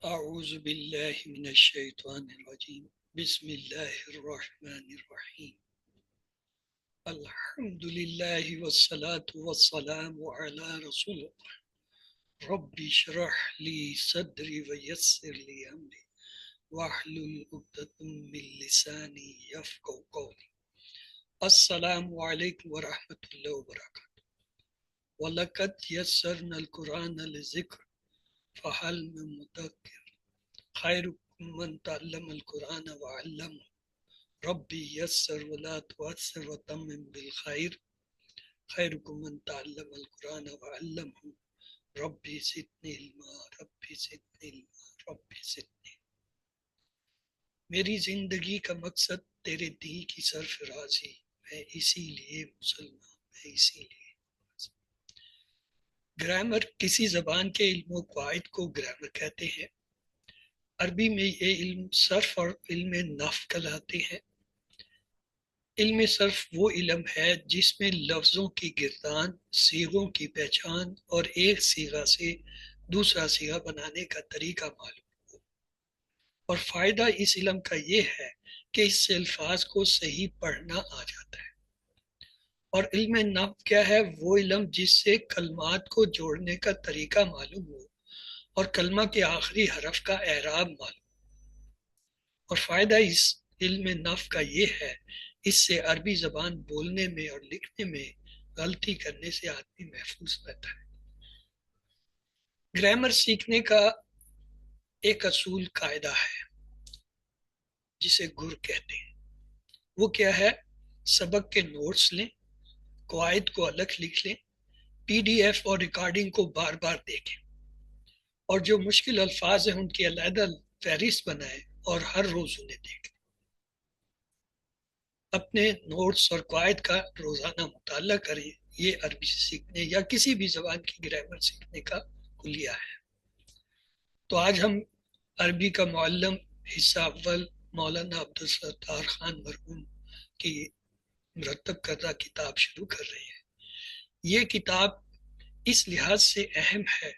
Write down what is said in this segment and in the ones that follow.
اعوذ باللہ من الشیطان الرجیم بسم اللہ الرحمن الرحیم الحمد للہ والصلاة والسلام علی رسول اللہ رب اشرح لی صدری ویسر لی امری واحلل عقدۃ من لسانی یفقهوا قولی السلام علیکم ورحمۃ اللہ وبرکاتہ وَلَقَدْ يَسَّرْنَا الْقُرْآنَ لِلذِّكْرِ فَهَلْ مِن مُّدَّكِرٍ خَيْرُكُم مَّن تَعَلَّمَ الْقُرْآنَ وَعَلَّمَهُ رَبِّ يَسِّرْ وَلَا تُعَسِّرْ وَتَمِّمْ بِالْخَيْرِ خَيْرُكُم مَّن تَعَلَّمَ الْقُرْآنَ وَعَلَّمَهُ رَبِّ زِدْنِي عِلْمًا رَبِّ زِدْنِي عِلْمًا رَبِّ زِدْنِی میری زندگی کا مقصد تیرے دین کی سرفرازی، میں اسی لیے مسلمان، میں اسی لیے گرامر کسی زبان کے علم و قواعد کو گرامر کہتے ہیں۔ عربی میں یہ علم صرف اور علم نحو کہلاتے ہیں۔ علم صرف وہ علم ہے جس میں لفظوں کی گردان، صیغوں کی پہچان اور ایک صیغہ سے دوسرا صیغہ بنانے کا طریقہ معلوم ہو، اور فائدہ اس علم کا یہ ہے کہ اس سے الفاظ کو صحیح پڑھنا آ جاتا ہے۔ اور علم نحو کیا ہے؟ وہ علم جس سے کلمات کو جوڑنے کا طریقہ معلوم ہو اور کلمہ کے آخری حرف کا اعراب معلوم ہو۔ اور فائدہ اس علم نحو کا یہ ہے، اس سے عربی زبان بولنے میں اور لکھنے میں غلطی کرنے سے آدمی محفوظ رہتا ہے۔ گرامر سیکھنے کا ایک اصول قاعدہ ہے جسے گر کہتے ہیں۔ وہ کیا ہے؟ سبق کے نوٹس لیں، قواعد کو الگ لکھ لیں، پی ڈی ایف اور ریکارڈنگ کو بار بار دیکھیں، اور جو مشکل الفاظ ہیں ان کی علیحدہ فہرست بنائیں اور ہر روز انہیں دیکھیں۔ اپنے نوٹس اور قواعد کا روزانہ مطالعہ کریں، یہ عربی سیکھنے یا کسی بھی زبان کی گرامر سیکھنے کا کلیہ ہے۔ تو آج ہم عربی کا معلم حصہ اول مولانا عبدالستار خان مرحوم کی مرتب کردہ کتاب شروع کر رہے ہیں۔ یہ کتاب اس لحاظ سے اہم ہے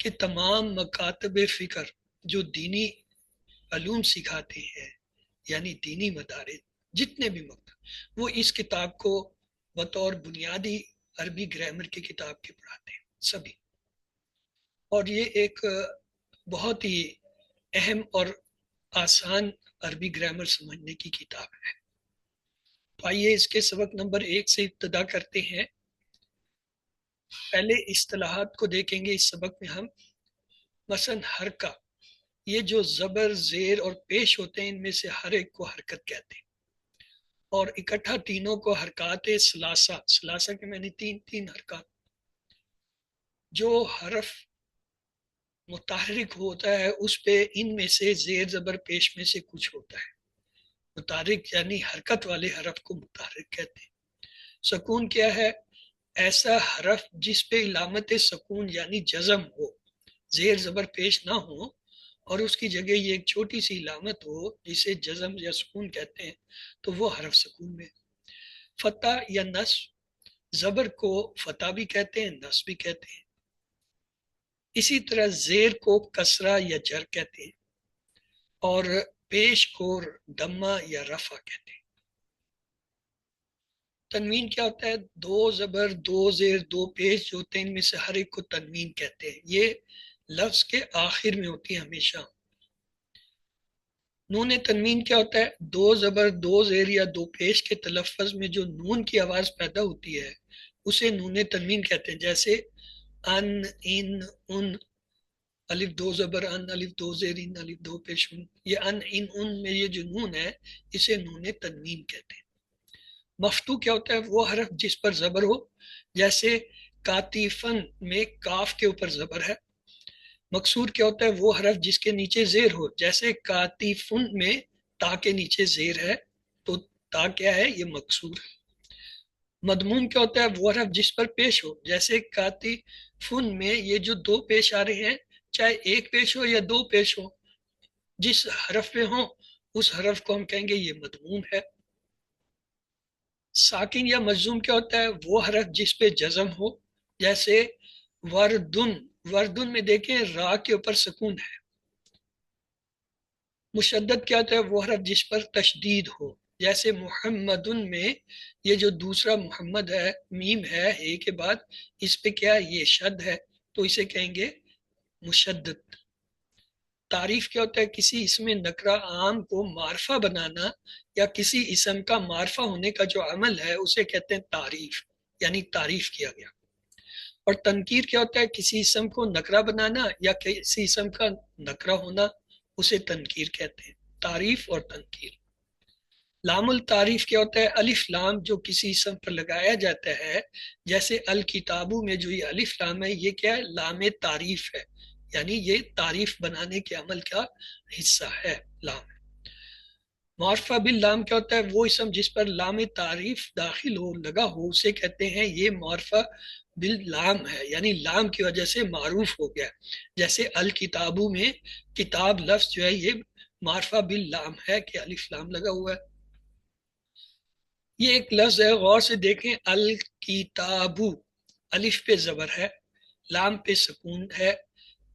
کہ تمام مکاتب فکر جو دینی علوم سکھاتے ہیں، یعنی دینی مدارس جتنے بھی مکتب، وہ اس کتاب کو بطور بنیادی عربی گرامر کی کتاب کے پڑھاتے ہیں سبھی۔ اور یہ ایک بہت ہی اہم اور آسان عربی گرامر سمجھنے کی کتاب ہے۔ تو آئیے اس کے سبق نمبر 1 سے ابتدا کرتے ہیں۔ پہلے اصطلاحات کو دیکھیں گے اس سبق میں ہم۔ مثلا حرکہ، یہ جو زبر، زیر اور پیش ہوتے ہیں ان میں سے ہر ایک کو حرکت کہتے ہیں، اور اکٹھا تینوں کو حرکات ثلاثہ، ثلاثہ کے معنی تین حرکات۔ جو حرف متحرک ہوتا ہے اس پہ ان میں سے زیر، زبر، پیش میں سے کچھ ہوتا ہے۔ متحرک یعنی حرکت والے حرف کو متحرک کہتے ہیں۔ سکون کیا ہے؟ ایسا حرف جس پہ علامت سکون یعنی جزم ہو، زیر زبر پیش نہ ہو، اور اس کی جگہ یہ ایک چھوٹی سی علامت ہو جسے جزم یا سکون کہتے ہیں، تو وہ حرف سکون میں۔ فتح یا نصب، زبر کو فتح بھی کہتے ہیں، نصب بھی کہتے ہیں۔ اسی طرح زیر کو کسرہ یا جر کہتے ہیں، اور پیش کو دمہ یا رفع کہتے ہیں۔ تنوین کیا ہوتا ہے؟ 2 زبر، 2 زیر، 2 پیش جو ہوتے ہیں ان میں سے ہر ایک کو تنوین کہتے ہیں۔ یہ لفظ کے آخر میں ہوتی ہے ہمیشہ۔ نون تنوین کیا ہوتا ہے؟ 2 زبر، 2 زیر یا 2 پیش کے تلفظ میں جو نون کی آواز پیدا ہوتی ہے اسے نون تنوین کہتے ہیں۔ جیسے ان، ان، ان، الف 2 زبر ان، الف 2 زیر ان، الف 2 پیش ان، یہ ان، ان، ان میں یہ جو نون ہے اسے نون تنوین کہتے ہیں۔ مفتو کیا ہوتا ہے؟ وہ حرف جس پر زبر ہو، جیسے کاتیفن میں کاف کے اوپر زبر ہے۔ مکسور کیا ہوتا ہے؟ وہ حرف جس کے نیچے زیر ہو، جیسے کاتیفن میں تا کے نیچے زیر ہے تو تا کیا ہے؟ یہ مکسور ہے۔ مضموم کیا ہوتا ہے؟ وہ حرف جس پر پیش ہو، جیسے کاتیفن میں یہ جو 2 پیش آ رہے ہیں، چاہے 1 پیش ہو یا 2 پیش ہو، جس حرف پہ ہوں اس حرف کو ہم کہیں گے یہ مضموم ہے۔ ساکن یا مجزوم کیا ہوتا ہے؟ وہ حرف جس پہ جزم ہو، جیسے وردن، وردن میں دیکھیں را کے اوپر سکون ہے، مشدد کیا ہوتا ہے؟ وہ حرف جس پر تشدید ہو، جیسے محمدن میں یہ جو دوسرا محمد ہے، میم ہے اے کے بعد، اس پہ کیا یہ شد ہے، تو اسے کہیں گے مشدد۔ تعریف کیا ہوتا ہے؟ کسی اسم نکرہ عام کو معرفہ بنانا یا کسی اسم کا معرفہ ہونے کا جو عمل ہے اسے کہتے ہیں تعریف، یعنی تعریف کیا گیا۔ اور تنکیر کیا ہوتا ہے؟ کسی اسم کو نکرہ بنانا یا کسی اسم کا نکرہ ہونا، اسے تنکیر کہتے ہیں۔ تعریف اور تنکیر۔ لام التعریف کیا ہوتا ہے؟ الف لام جو کسی اسم پر لگایا جاتا ہے، جیسے الکتابو میں جو یہ الف لام ہے، یہ کیا ہے؟ لام تعریف ہے، یعنی یہ تعریف بنانے کے عمل کا حصہ ہے لام۔ معرفہ باللام کیا ہوتا ہے؟ وہ اسم جس پر لام تعریف داخل ہو، لگا ہو، اسے کہتے ہیں یہ معرفہ باللام ہے، یعنی لام کی وجہ سے معروف ہو گیا۔ جیسے الکتابو میں کتاب لفظ جو ہے یہ معرفہ باللام ہے کہ الف لام لگا ہوا ہے۔ یہ ایک لفظ ہے، غور سے دیکھیں، الکتابو، الف پہ زبر ہے، لام پہ سکون ہے،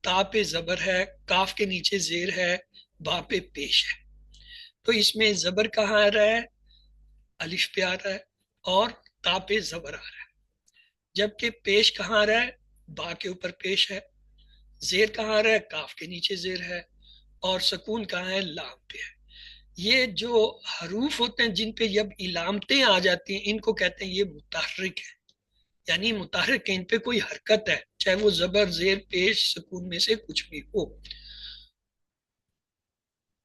تا پہ زبر ہے، کاف کے نیچے زیر ہے، با پہ پیش ہے۔ تو اس میں زبر کہاں آ رہا ہے؟ الف پہ آ رہا ہے، اور تا پہ زبر آ رہا ہے، جبکہ پیش کہاں آ رہا ہے؟ با کے اوپر پیش ہے۔ زیر کہاں آ رہا ہے؟ کاف کے نیچے زیر ہے، اور سکون کہاں ہے؟ لام پہ ہے۔ یہ جو حروف ہوتے ہیں جن پہ جب علامتیں آ جاتی ہیں، ان کو کہتے ہیں یہ متحرک ہے، یعنی متحرک ہے، ان پہ کوئی حرکت ہے، چاہے وہ زبر، زیر، پیش، سکون میں سے کچھ بھی ہو۔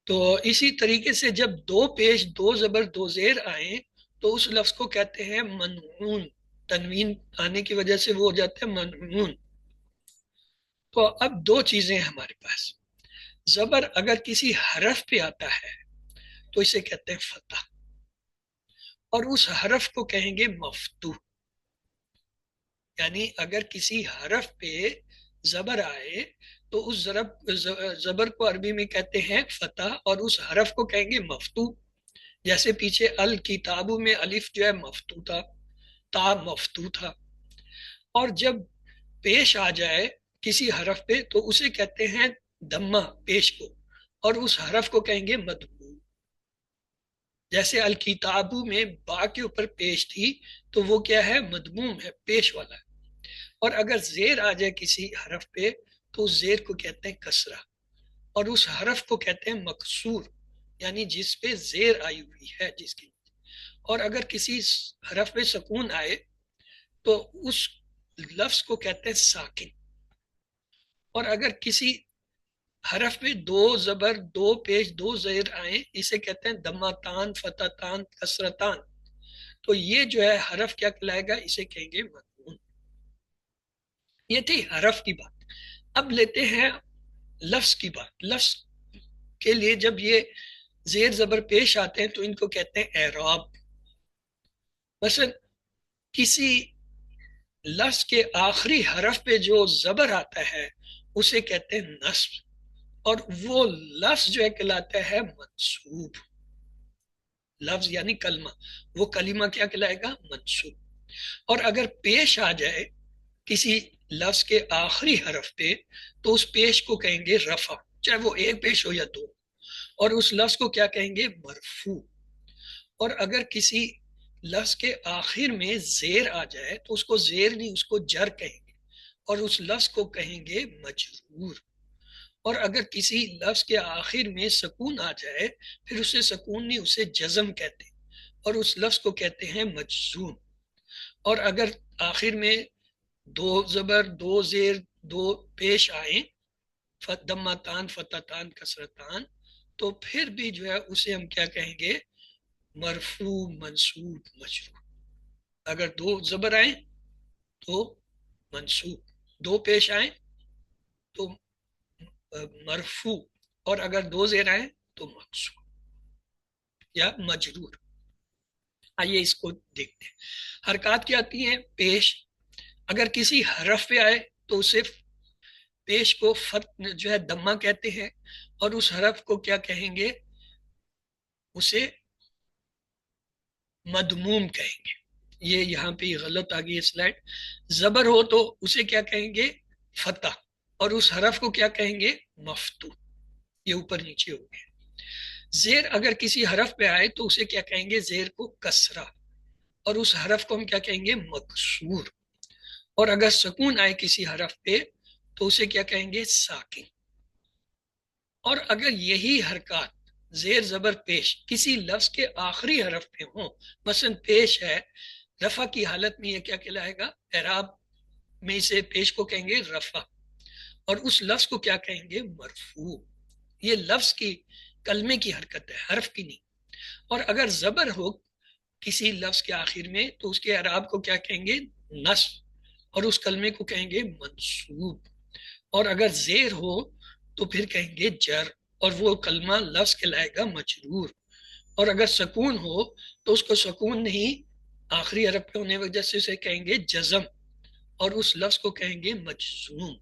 تو اسی طریقے سے جب دو پیش، دو زبر، دو زیر آئیں تو اس لفظ کو کہتے ہیں منعون، تنوین آنے کی وجہ سے وہ ہو جاتا ہے منعون۔ تو اب دو چیزیں ہیں ہمارے پاس، زبر اگر کسی حرف پہ آتا ہے تو اسے کہتے ہیں فتح، اور اس حرف کو کہیں گے مفتوح۔ یعنی اگر کسی حرف پہ زبر آئے تو اس زبر کو عربی میں کہتے ہیں فتح، اور اس حرف کو کہیں گے مفتوح۔ جیسے پیچھے الکتابو میں الف جو ہے مفتوح تھا، تا مفتوح تھا۔ اور جب پیش آ جائے کسی حرف پہ تو اسے کہتے ہیں دمہ، پیش کو، اور اس حرف کو کہیں گے مدموم۔ جیسے الکتابو میں با کے اوپر پیش تھی تو وہ کیا ہے؟ مدموم ہے، پیش والا ہے۔ اور اگر زیر آ جائے کسی حرف پہ تو اس زیر کو کہتے ہیں کسرہ، اور اس حرف کو کہتے ہیں مکسور، یعنی جس پہ زیر آئی ہوئی ہے، جس کی۔ اور اگر کسی حرف پہ سکون آئے تو اس لفظ کو کہتے ہیں ساکن۔ اور اگر کسی حرف پہ دو زبر، دو پیش، دو زیر آئیں، اسے کہتے ہیں دماتان، فتحتان، کسرتان۔ تو یہ جو ہے حرف کیا کہلائے گا؟ اسے کہیں گے مدمون۔ یہ تھی حرف کی بات۔ اب لیتے ہیں لفظ کی بات۔ لفظ کے لیے جب یہ زیر زبر پیش آتے ہیں تو ان کو کہتے ہیں اعراب۔ مثلا کسی لفظ کے آخری حرف پہ جو زبر آتا ہے اسے کہتے ہیں نصب، اور وہ لفظ جو ہے کہلاتا ہے منصوب۔ لفظ یعنی کلمہ، وہ کلمہ کیا کہلائے گا؟ منصوب۔ اور اگر پیش آ جائے کسی لفظ کے آخری حرف پہ تو اس پیش کو کہیں گے رفع، چاہے وہ ایک پیش ہو یا دو، اور اس لفظ کو کیا کہیں گے؟ مرفوع۔ اور اگر کسی لفظ کے آخر میں زیر آ جائے تو اس کو زیر نہیں، اس کو جر کہیں گے، اور اس لفظ کو کہیں گے مجرور۔ اور اگر کسی لفظ کے آخر میں سکون آ جائے پھر اسے سکون نہیں، اسے جزم کہتے ہیں، اور اس لفظ کو کہتے ہیں مجزوم۔ اور اگر آخر میں دو زبر، دو زیر، دو پیش آئیں، دماتان، فتحتان، کسرتان، تو پھر بھی جو ہے اسے ہم کیا کہیں گے؟ مرفوع، منصوب، مجرور۔ اگر دو زبر آئیں تو منصوب، دو پیش آئیں تو مرفوع، اور اگر دو زیر آئیں تو منصوب یا مجرور۔ آئیے اس کو دیکھتے ہیں۔ حرکات کیا آتی ہیں؟ پیش، اگر کسی حرف پہ آئے تو صرف پیش کو جو ہے دمہ کہتے ہیں، اور اس حرف کو کیا کہیں گے؟ اسے مدموم کہیں گے۔ یہ یہاں پہ غلط آ گئی ہے سلائڈ۔ زبر ہو تو اسے کیا کہیں گے؟ فتح، اور اس حرف کو کیا کہیں گے؟ مفتوح۔ یہ اوپر نیچے ہو گیا۔ زیر اگر کسی حرف پہ آئے تو اسے کیا کہیں گے؟ زیر کو کسرہ، اور اس حرف کو ہم کیا کہیں گے؟ مکسور۔ اور اگر سکون آئے کسی حرف پہ تو اسے کیا کہیں گے؟ ساکن۔ اور اگر یہی حرکات زیر زبر پیش کسی لفظ کے آخری حرف پہ ہوں، مثلا پیش ہے، رفع کی حالت میں یہ کیا کہلائے گا؟ اعراب میں سے پیش کو کہیں گے رفع، اور اس لفظ کو کیا کہیں گے؟ مرفوع۔ یہ لفظ کی، کلمے کی حرکت ہے، حرف کی نہیں۔ اور اگر زبر ہو کسی لفظ کے آخر میں تو اس کے اعراب کو کیا کہیں گے؟ نصب، اور اس کلمے کو کہیں گے منصوب۔ اور اگر زیر ہو تو پھر کہیں گے جر، اور وہ کلمہ لفظ کہلائے گا مجرور۔ اور اگر سکون ہو تو اس کو سکون نہیں، آخری حرف پہ ہونے وجہ سے اسے کہیں گے جزم، اور اس لفظ کو کہیں گے مجزوم۔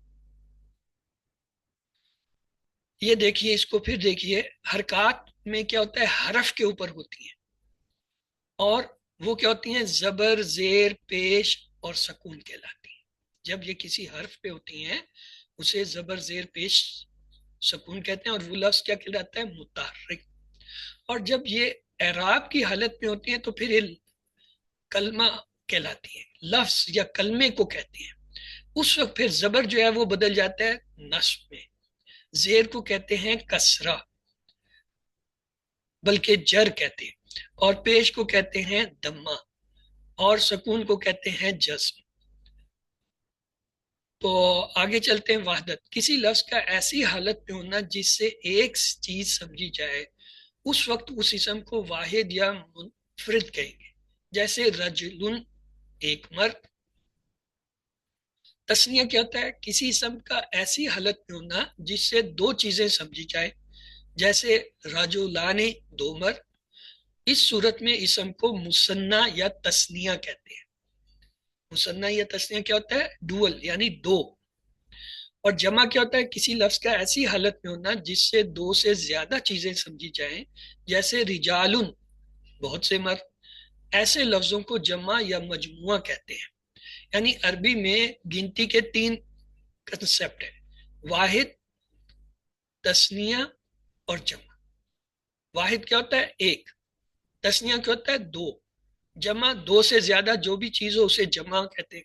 یہ دیکھیے، اس کو پھر دیکھیے، حرکات میں کیا ہوتا ہے؟ حرف کے اوپر ہوتی ہیں، اور وہ کیا ہوتی ہیں؟ زبر، زیر، پیش اور سکون کہلاتی ہیں۔ جب یہ کسی حرف پہ ہوتی ہیں اسے زبر، زیر، پیش، سکون کہتے ہیں، اور وہ لفظ کیا کہلاتا ہے؟ متحرک۔ اور جب یہ اعراب کی حالت میں ہوتی ہیں تو پھر یہ کلمہ کہلاتی ہے، لفظ یا کلمے کو کہتے ہیں۔ اس وقت پھر زبر جو ہے وہ بدل جاتا ہے نصب میں، زیر کو کہتے ہیں کسرہ بلکہ جر کہتے ہیں، اور پیش کو کہتے ہیں دمہ، اور سکون کو کہتے ہیں جزم۔ تو آگے چلتے ہیں۔ وحدت، کسی لفظ کا ایسی حالت میں ہونا جس سے ایک چیز سمجھی جائے، اس وقت اس اسم کو واحد یا منفرد کہیں گے، جیسے رجل، ایک مرد۔ تسنیہ کیا ہوتا ہے؟ کسی اسم کا ایسی حالت میں ہونا جس سے دو چیزیں سمجھی جائے، جیسے رجلان، دو مرد۔ اس صورت میں اسم کو مثنیٰ یا تسنیہ کہتے ہیں۔ مثنیٰ یا تسنیہ کیا ہوتا ہے؟ ڈوئل، یعنی دو۔ اور جمع کیا ہوتا ہے؟ کسی لفظ کا ایسی حالت میں ہونا جس سے دو سے زیادہ چیزیں سمجھی جائیں، جیسے رجال، بہت سے مرد۔ ایسے لفظوں کو جمع یا مجموعہ کہتے ہیں۔ یعنی عربی میں گنتی کے تین کنسپٹ ہیں: واحد، تسنیہ اور جمع۔ واحد کیا ہوتا ہے؟ ایک۔ تسنیہ کیا ہوتا ہے؟ دو۔ جمع دو سے زیادہ جو بھی چیز ہو اسے جمع کہتے ہیں۔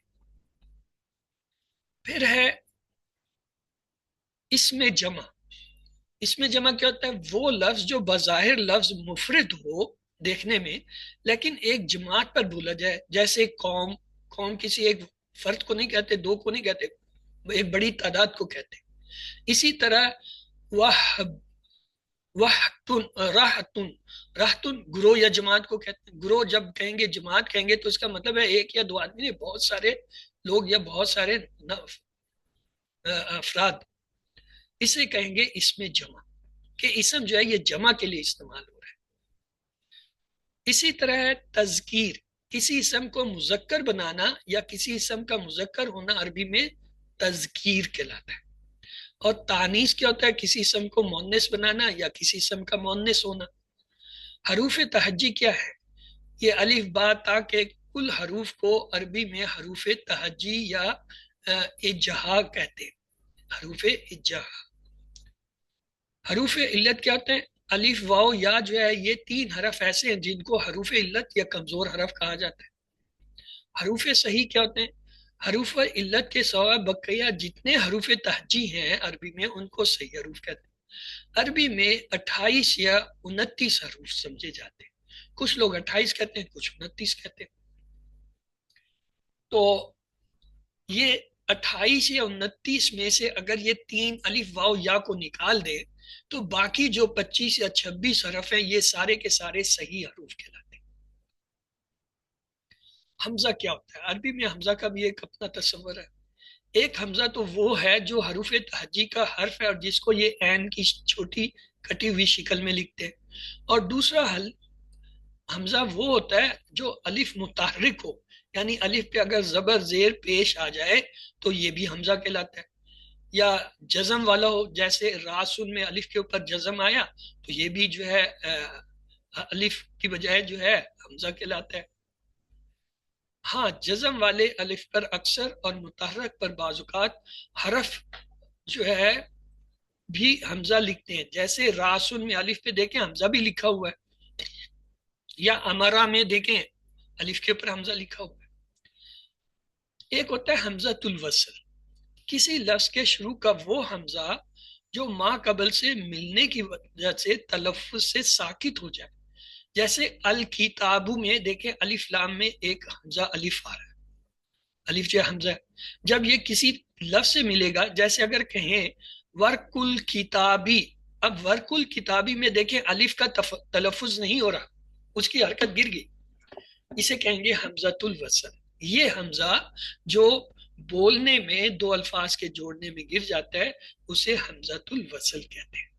پھر ہے اسم جمع۔ اسم جمع کیا ہوتا ہے؟ وہ لفظ جو بظاہر لفظ مفرد ہو دیکھنے میں، لیکن ایک جماعت پر بولا جائے، جیسے قوم۔ قوم کسی ایک فرد کو نہیں کہتے، دو کو نہیں کہتے، ایک بڑی تعداد کو کہتے۔ اسی طرح راحتن، راحتن گروہ یا جماعت کو کہتے ہیں۔ گروہ جب کہیں گے، جماعت کہیں گے، تو اس کا مطلب ہے ایک یا دو آدمی نہیں، بہت سارے لوگ یا بہت سارے افراد۔ اسے کہیں گے اسم جمع، کہ اسم جو ہے یہ جمع کے لیے استعمال ہو رہا ہے۔ اسی طرح ہے تذکیر، کسی اسم کو مذکر بنانا یا کسی اسم کا مذکر ہونا عربی میں تذکیر کہلاتا ہے۔ اور تانیث کیا ہوتا ہے؟ کسی اسم کو مؤنث بنانا یا کسی اسم کا مؤنث ہونا۔ حروف تہجی کیا ہے؟ یہ الف با تا کے کل حروف کو عربی میں حروف تہجی یا اجہا کہتے ہیں۔ حروف اجہا۔ حروف علت کیا ہوتے ہیں؟ الف، واو، یا جو ہے یہ تین حرف ایسے ہیں جن کو حروف علت یا کمزور حرف کہا جاتا ہے۔ حروف صحیح کیا ہوتے ہیں؟ حروف علت کے سوا بقیہ جتنے حروف تہجی ہیں عربی میں ان کو صحیح حروف کہتے ہیں۔ عربی میں 28 یا 29 حروف سمجھے جاتے ہیں، کچھ لوگ 28 کہتے ہیں، کچھ 29 کہتے ہیں۔ تو یہ 28 یا 29 میں سے اگر یہ تین الف، واو، یا کو نکال دیں تو باقی جو 25 یا 26 حرف ہیں یہ سارے کے سارے صحیح حروف کہلاتے ہیں۔ حمزہ کیا ہوتا ہے؟ عربی میں حمزہ کا بھی ایک اپنا تصور ہے۔ ایک حمزہ تو وہ ہے جو حروف تہجی کا حرف ہے اور جس کو یہ عین کی چھوٹی کٹی ہوئی شکل میں لکھتے ہیں، اور دوسرا حمزہ وہ ہوتا ہے جو الف متحرک ہو، یعنی الف پہ اگر زبر، زیر، پیش آ جائے تو یہ بھی حمزہ کہلاتا ہے، یا جزم والا ہو، جیسے راسن میں الف کے اوپر جزم آیا تو یہ بھی جو ہے الف کی بجائے جو ہے حمزہ کہلاتا ہے۔ ہاں، جزم والے الف پر اکثر اور متحرک پر بعض اوقات حرف جو ہے بھی حمزہ لکھتے ہیں، جیسے راسن میں الف پہ دیکھیں حمزہ بھی لکھا ہوا ہے، یا امرا میں دیکھیں الف کے اوپر حمزہ لکھا ہوا ہے۔ ایک ہوتا ہے حمزہ الوصل، کسی لفظ کے شروع کا وہ حمزہ جو ما قبل سے ملنے کی وجہ سے تلفظ سے ساکت ہو جائے، جیسے الکتاب میں دیکھیں الف لام میں ایک حمزہ الف آ رہا ہے، الف جو حمزہ ہے، جب یہ کسی لفظ سے ملے گا، جیسے اگر کہیں ورک الکتابی، اب ورک الکتابی میں دیکھیں الف کا تلفظ نہیں ہو رہا، اس کی حرکت گر گئی، اسے کہیں گے حمزۃ الوصل۔ یہ حمزہ جو بولنے میں دو الفاظ کے جوڑنے میں گر جاتا ہے اسے حمزۃ الوصل کہتے ہیں۔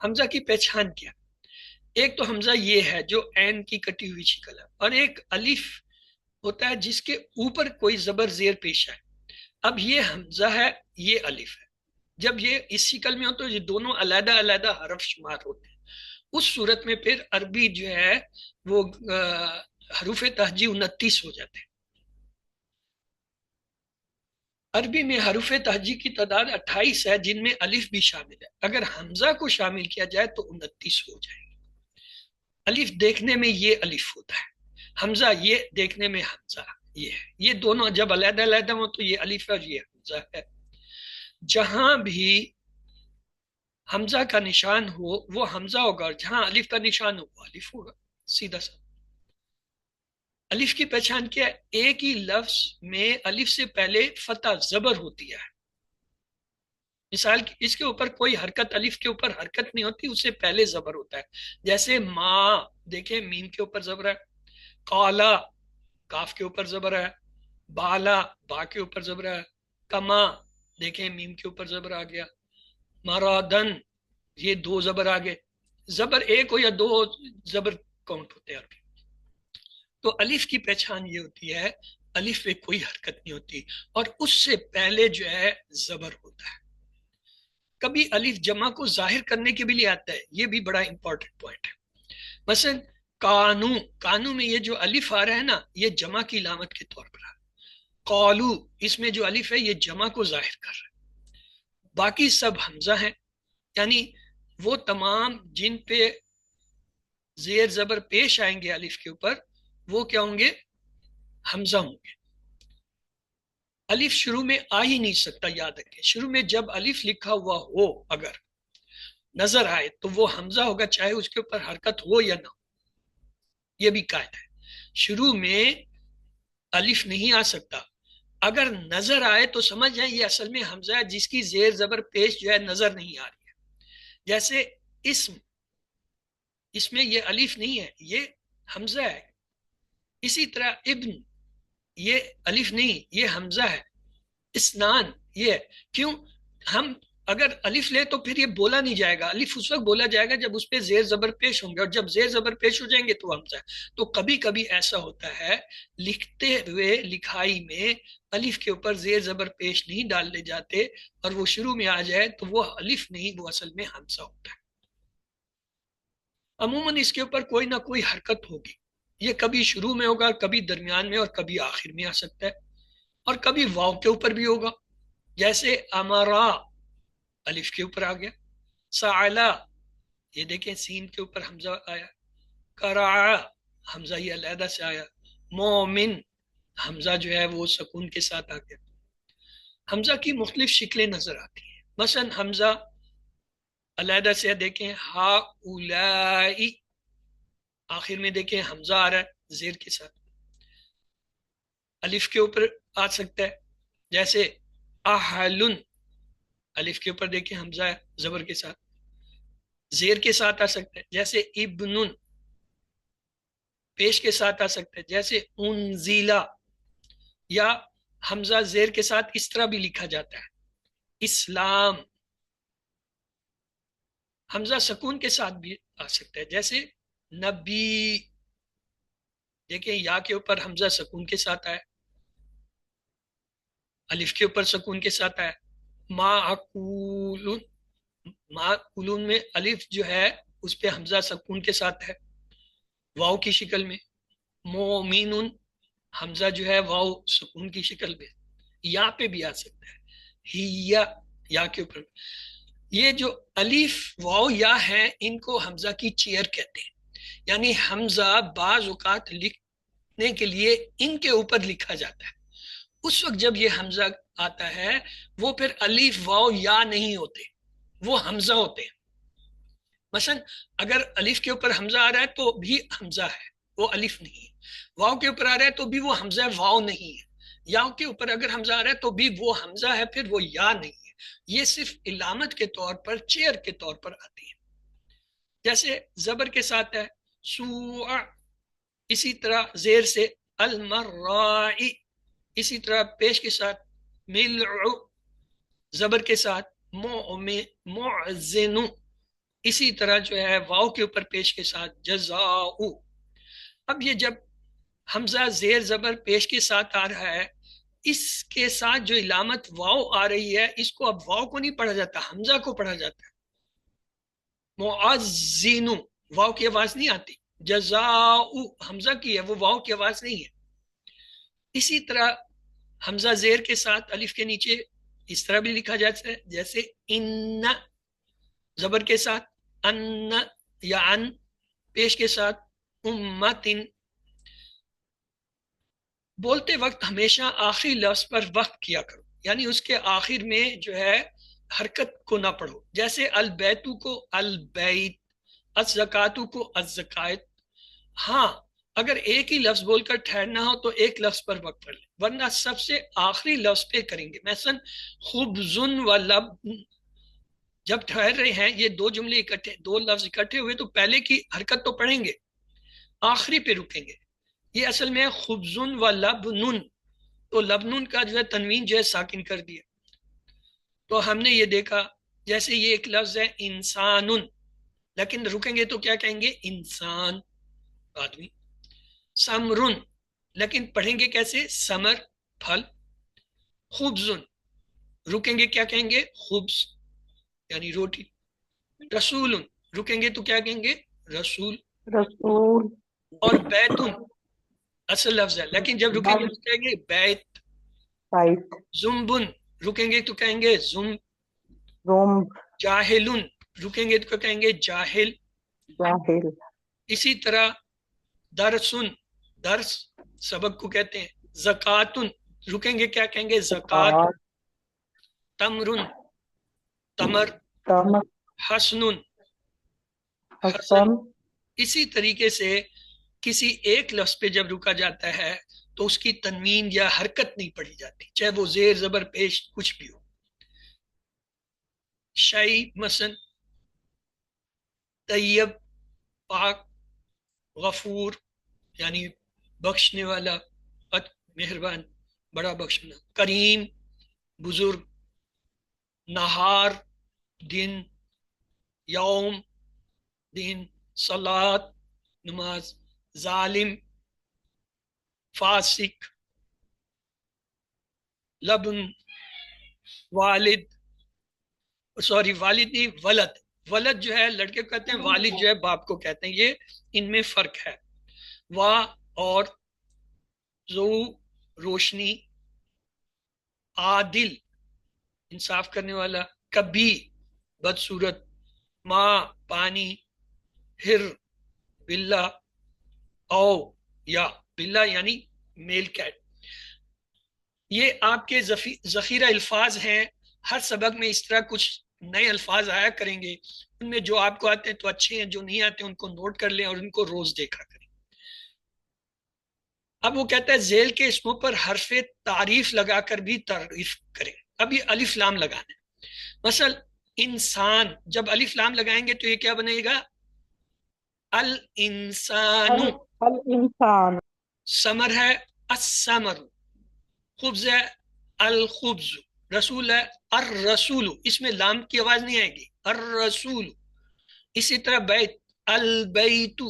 حمزہ کی پہچان کیا؟ ایک تو حمزہ یہ ہے جو عین کی کٹی ہوئی شکل ہے، اور ایک الف ہوتا ہے جس کے اوپر کوئی زبر زیر پیش ہے۔ اب یہ حمزہ ہے، یہ الف ہے، جب یہ اس شکل میں ہو تو یہ دونوں علیحدہ علیحدہ حرف شمار ہوتے ہیں۔ اس صورت میں پھر عربی جو ہے وہ حروف تہجی 29 ہو جاتے ہیں۔ عربی میں حروف تہجی کی تعداد 28 ہے، جن میں الف بھی شامل ہے، اگر حمزہ کو شامل کیا جائے تو 29 ہو جائے گی۔ الف دیکھنے میں یہ الف ہوتا ہے، حمزہ یہ دیکھنے میں حمزہ یہ ہے، یہ دونوں جب علیحدہ علیحدہ ہو تو یہ الف ہے اور یہ حمزہ ہے۔ جہاں بھی حمزہ کا نشان ہو وہ حمزہ ہوگا، اور جہاں الف کا نشان ہو وہ الف ہوگا، سیدھا سا۔ الف کی پہچان کیا ہے؟ ایک ہی لفظ میں الف سے پہلے فتح زبر ہوتی ہے، مثال اس کے اوپر کوئی حرکت، الف کے اوپر حرکت نہیں ہوتی، اس سے پہلے زبر ہوتا ہے، جیسے ما دیکھیں میم کے اوپر زبر ہے، قالا کاف کے اوپر زبر ہے، بالا با کے اوپر زبر ہے، کما دیکھیں میم کے اوپر زبر آ گیا، مرادن یہ دو زبر آگے، زبر ایک ہو یا دو ہو زبر کاؤنٹ ہوتے ہیں عربی۔ تو الف کی پہچان یہ ہوتی ہے الف پہ کوئی حرکت نہیں ہوتی اور اس سے پہلے جو ہے زبر ہوتا ہے۔ کبھی الف جمع کو ظاہر کرنے کے بھی لیے آتا ہے، یہ بھی بڑا امپورٹنٹ پوائنٹ ہے۔ مثلا کانو، کانو میں یہ جو الف آ رہا ہے نا یہ جمع کی علامت کے طور پر ہے، قالو اس میں جو الف ہے یہ جمع کو ظاہر کر رہا ہے، باقی سب حمزہ ہیں، یعنی وہ تمام جن پہ زیر زبر پیش آئیں گے الف کے اوپر وہ کیا ہوں گے؟ حمزہ ہوں گے۔ الف شروع میں آ ہی نہیں سکتا، یاد رکھیں شروع میں جب الف لکھا ہوا ہو اگر نظر آئے تو وہ حمزہ ہوگا، چاہے اس کے اوپر حرکت ہو یا نہ ہو، یہ بھی قاعدہ ہے۔ شروع میں الف نہیں آ سکتا، اگر نظر آئے تو سمجھ جائیں یہ اصل میں حمزہ ہے جس کی زیر زبر پیش جو ہے نظر نہیں آ رہی ہے، جیسے اسم، اس میں یہ الف نہیں ہے یہ حمزہ ہے، اسی طرح ابن یہ الف نہیں یہ حمزہ ہے، اسنان یہ کیوں؟ ہم اگر الف لے تو پھر یہ بولا نہیں جائے گا، الف اس وقت بولا جائے گا جب اس پہ زیر زبر پیش ہوں گے، اور جب زیر زبر پیش ہو جائیں گے تو حمزہ ہے۔ تو کبھی کبھی ایسا ہوتا ہے لکھتے ہوئے لکھائی میں الف کے اوپر زیر زبر پیش نہیں ڈالنے جاتے اور وہ شروع میں آ جائے تو وہ الف نہیں، وہ اصل میں حمزہ ہوتا ہے۔ عموماً اس کے اوپر کوئی نہ کوئی حرکت ہوگی، یہ کبھی شروع میں ہوگا، کبھی درمیان میں اور کبھی آخر میں آ سکتا ہے، اور کبھی واو کے اوپر بھی ہوگا، جیسے امرا الف کے اوپر آ گیا، سعلا یہ دیکھیں سین کے اوپر حمزہ آیا، کرا حمزہ یہ علیحدہ سے آیا، مومن حمزہ جو ہے وہ سکون کے ساتھ آ گیا۔ حمزہ کی مختلف شکلیں نظر آتی ہیں، مثلا حمزہ علیحدہ سے دیکھیں ہا اولائی، آخر میں دیکھیں حمزہ آ رہا ہے زیر کے ساتھ، الف کے اوپر آ سکتا ہے، جیسے احلن الف کے اوپر دیکھیں حمزہ ہے زبر کے ساتھ، زیر کے ساتھ آ سکتا ہے جیسے ابن، پیش کے ساتھ آ سکتا ہے جیسے انزیلا، یا حمزہ زیر کے ساتھ اس طرح بھی لکھا جاتا ہے اسلام، حمزہ سکون کے ساتھ بھی آ سکتا ہے جیسے نبی، دیکھیں یا کے اوپر حمزہ سکون کے ساتھ آیا، الف کے اوپر سکون کے ساتھ آیا، معقولن، معقولن میں الف جو ہے اس پہ حمزہ سکون کے ساتھ ہے واو کی شکل میں، مومن حمزہ جو ہے واو سکون کی شکل میں، یا پہ بھی آ سکتا ہے، ہی یا کے اوپر۔ یہ جو الف واو یا ہیں ان کو حمزہ کی چیئر کہتے ہیں، یعنی حمزہ بعض اوقات لکھنے کے لیے ان کے اوپر لکھا جاتا ہے، اس وقت جب یہ حمزہ آتا ہے وہ پھر الف واو یا نہیں ہوتے، وہ حمزہ ہوتے ہیں۔ مثلا اگر الف کے اوپر حمزہ آ رہا ہے تو بھی حمزہ ہے، وہ الف نہیں ہے، واو کے اوپر آ رہا ہے تو بھی وہ حمزہ ہے، واو نہیں ہے، یا کے اوپر اگر حمزہ آ رہا ہے تو بھی وہ حمزہ ہے، پھر وہ یا نہیں ہے۔ یہ صرف علامت کے طور پر، چیئر کے طور پر آتی ہے۔ جیسے زبر کے ساتھ ہے سوء، اسی طرح زیر سے المرائی، اسی طرح پیش کے ساتھ ملع، زبر کے ساتھ معزن، اسی طرح جو ہے واو کے اوپر پیش کے ساتھ جزاؤ۔ اب یہ جب حمزہ زیر زبر پیش کے ساتھ آ رہا ہے، اس کے ساتھ جو علامت واو آ رہی ہے، اس کو اب واو کو نہیں پڑھا جاتا، حمزہ کو پڑھا جاتا ہے۔ معزن، واو کی آواز نہیں آتی، جزاؤ حمزہ کی ہے، وہ واو کی آواز نہیں ہے۔ اسی طرح حمزہ زیر کے ساتھ الف کے نیچے اس طرح بھی لکھا جاتا ہے، جیسے ان، زبر کے ساتھ ان یا ان، پیش کے ساتھ امتن۔ بولتے وقت ہمیشہ آخری لفظ پر وقت کیا کرو، یعنی اس کے آخر میں جو ہے حرکت کو نہ پڑھو، جیسے البیتو کو البیت، الزکاتو کو الزکات۔ ہاں اگر ایک ہی لفظ بول کر ٹھہرنا ہو تو ایک لفظ پر وقت پڑھ لیں، ورنہ سب سے آخری لفظ پہ کریں گے۔ مثلا خبزن و لبن، جب ٹھہر رہے ہیں یہ دو جملے اکٹھے، دو لفظ اکٹھے ہوئے تو پہلے کی حرکت تو پڑھیں گے، آخری پہ رکیں گے۔ یہ اصل میں خبزن و لبنن، تو لبنن کا جو ہے تنوین جو ہے ساکن کر دیا۔ تو ہم نے یہ دیکھا جیسے یہ ایک لفظ ہے انسان، لیکن رکیں گے تو کیا کہیں گے؟ انسان، آدمی۔ سمرن، لیکن پڑھیں گے کیسے؟ سمر، پھل۔ خبزن، رکیں گے کیا کہیں گے؟ خبز، یعنی روٹی۔ رسول، رکیں گے تو کیا کہیں گے؟ رسول۔ رسول، اور بیتن اصل لفظ ہے، لیکن جب رکیں گے تو کہیں گے بیت۔ بائٹ، زمبن، رکیں گے تو کہیں گے زم۔ روم، جاہلن، رکیں گے تو کہیں گے جاہل۔ جاہل، اسی طرح درسن، درس سبق کو کہتے ہیں۔ زکاتن، رکیں گے کیا کہیں گے؟ زکات۔ زکات، تمرن، تمر۔ تمر، حسن، حسن۔ حسن، اسی طریقے سے کسی ایک لفظ پہ جب رکا جاتا ہے تو اس کی تنوین یا حرکت نہیں پڑھی جاتی، چاہے وہ زیر زبر پیش کچھ بھی ہو۔ شعی مثلا طیب، پاک، غفور یعنی بخشنے والا، مہربان، بڑا بخشنا، کریم، بزرگ، نہار، دن، یوم، دن، صلات، نماز، ظالم، فاسق، لبن، والد، سوری والد نہیں، ولد، ولد جو ہے لڑکے کو کہتے ہیں، والد جو ہے باپ کو کہتے ہیں، یہ ان میں فرق ہے۔ وا اور زو، روشنی، عادل، انصاف کرنے والا، کبھی، بدصورت، ماں، پانی، ہر، بلا، او یا بلا یعنی میل کیٹ۔ یہ آپ کے ذخیرہ الفاظ ہیں، ہر سبق میں اس طرح کچھ نئے الفاظ آیا کریں گے، ان میں جو آپ کو آتے ہیں تو اچھے ہیں، جو نہیں آتے ان کو نوٹ کر لیں اور ان کو روز دیکھا کریں۔ اب وہ کہتا ہے ذیل کے اسموں پر حرف تعریف لگا کر بھی تعریف کریں۔ اب یہ الف لام لگانا ہے، مثلا انسان، جب الف لام لگائیں گے تو یہ کیا بنے گا؟ الانسان۔ الانسان، سمر ہے السمر، خبز ہے الخبز، رسول ہے الرسول، اس میں لام کی آواز نہیں آئے گی، الرسول۔ اسی طرح بیت، البیت،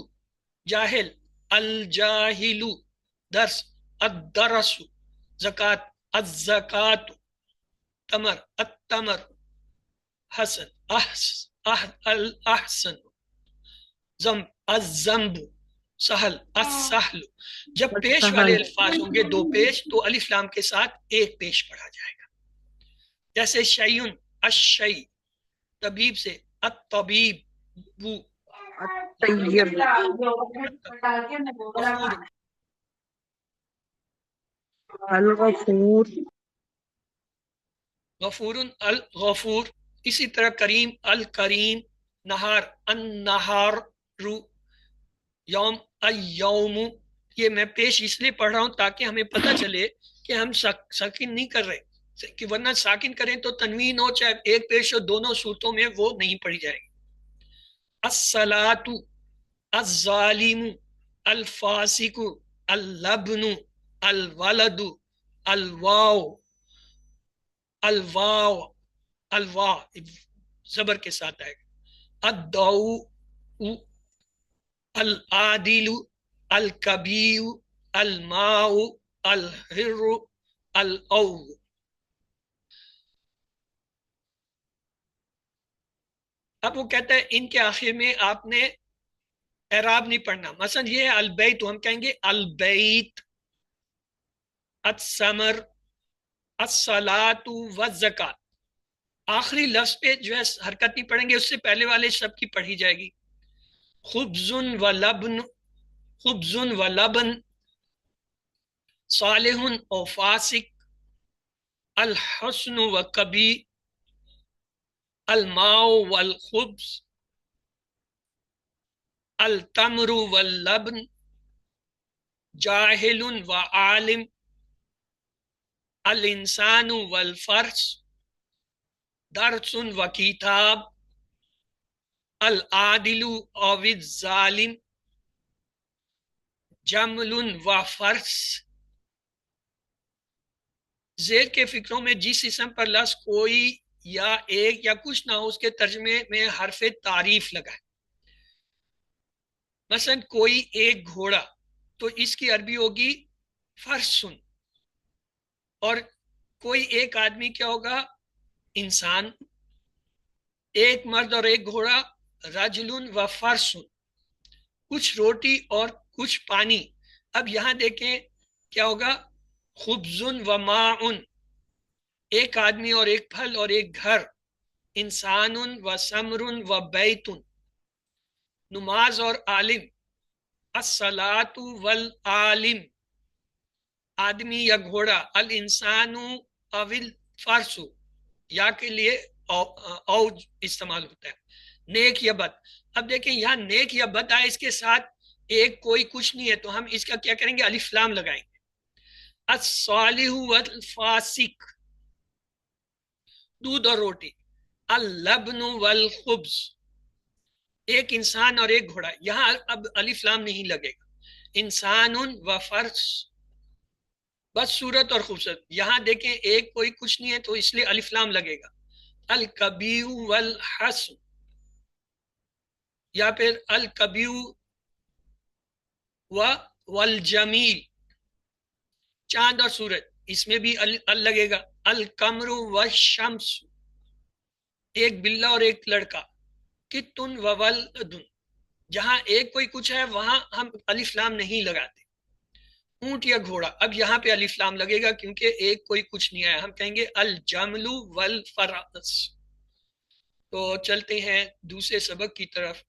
جاہل، الجاہل، درس، الدرس، زکات، الزکات، تمر، التمر، حسن، الاحسن، زم، الزمب، سہل، السہل۔ جب پیش والے الفاظ ہوں گے دو پیش تو الف لام کے ساتھ ایک پیش پڑھا جائے گا، جیسے شیئن، الشیء، طبیب سے الطبیب بو، طیب غفور الغفور غفور الغفور، اسی طرح کریم الکریم، نہار النہار، رو یوم اليوم. یہ میں پیش اس لیے پڑھ رہا ہوں تاکہ ہمیں پتہ چلے کہ ہم ساکن نہیں کر رہے، کہ ورنہ ساکن کریں تو تنوین ہو چاہے ایک پیش ہو، دونوں صورتوں میں وہ نہیں پڑھی جائے گی. الصلاۃ، الظالم، الفاسق، اللبن، الولد، الواو، الواو، الوا زبر کے ساتھ آئے گا. الدو، العادل، الکبیر، الماء، الحر، الاو. اب وہ کہتا ہے ان کے آخر میں آپ نے اعراب نہیں پڑھنا. مثلا یہ ہے البیت، ہم کہیں گے البیت، الثمر، الصلاۃ والزکات. آخری لفظ پہ جو ہے حرکت نہیں پڑھیں گے، اس سے پہلے والے سب کی پڑھی جائے گی. خبز و لبن، خبز و لبن، صالح و فاسق، الحسن و کبی، الماء والخبز، التمر واللبن، جاہل و عالم، الانسان والفرس، درس و کتاب، العادل او الظالم، جمل و فرس. زیر کے فکروں میں جس اسم پر لفظ کوئی یا ایک یا کچھ نہ ہو، اس کے ترجمے میں حرف تعریف لگائے. مثلا کوئی ایک گھوڑا، تو اس کی عربی ہوگی فرسن. اور کوئی ایک آدمی کیا ہوگا؟ انسان. ایک مرد اور ایک گھوڑا رجل و فرسن. کچھ روٹی اور کچھ پانی. اب یہاں دیکھیں کیا ہوگا؟ خبز و ماء، ایک آدمی اور ایک پھل اور ایک گھر. انسان و ثمر و بیت، نماز اور عالم. الصلاۃ والعالم، آدمی یا گھوڑا. الانسان او الفرس، یا کے لیے او استعمال ہوتا ہے. نیک یا بد. اب دیکھیں یہاں نیک یا بد آئے، اس کے ساتھ ایک کوئی کچھ نہیں ہے، تو ہم اس کا کیا کریں گے؟ الف لام لگائیں گے. الصالح والفاسق، دودھ اور روٹی. اللبن والخبز، ایک انسان اور ایک گھوڑا. یہاں اب الف لام نہیں لگے گا. انسان و فرس، بس صورت اور خوبصورت. یہاں دیکھیں ایک کوئی کچھ نہیں ہے، تو اس لیے الف لام لگے گا. الکبیر والحسن، یا پھر الکبیر والجمیل، چاند اور سورج، اس میں بھی ال لگے گا. القمر والشمس، ایک بلا اور ایک لڑکا. کتن وولدن، جہاں ایک کوئی کچھ ہے وہاں ہم الف لام نہیں لگاتے. اونٹ یا گھوڑا، اب یہاں پہ الف لام لگے گا کیونکہ ایک کوئی کچھ نہیں آیا. ہم کہیں گے الجمل والفرس. تو چلتے ہیں دوسرے سبق کی طرف.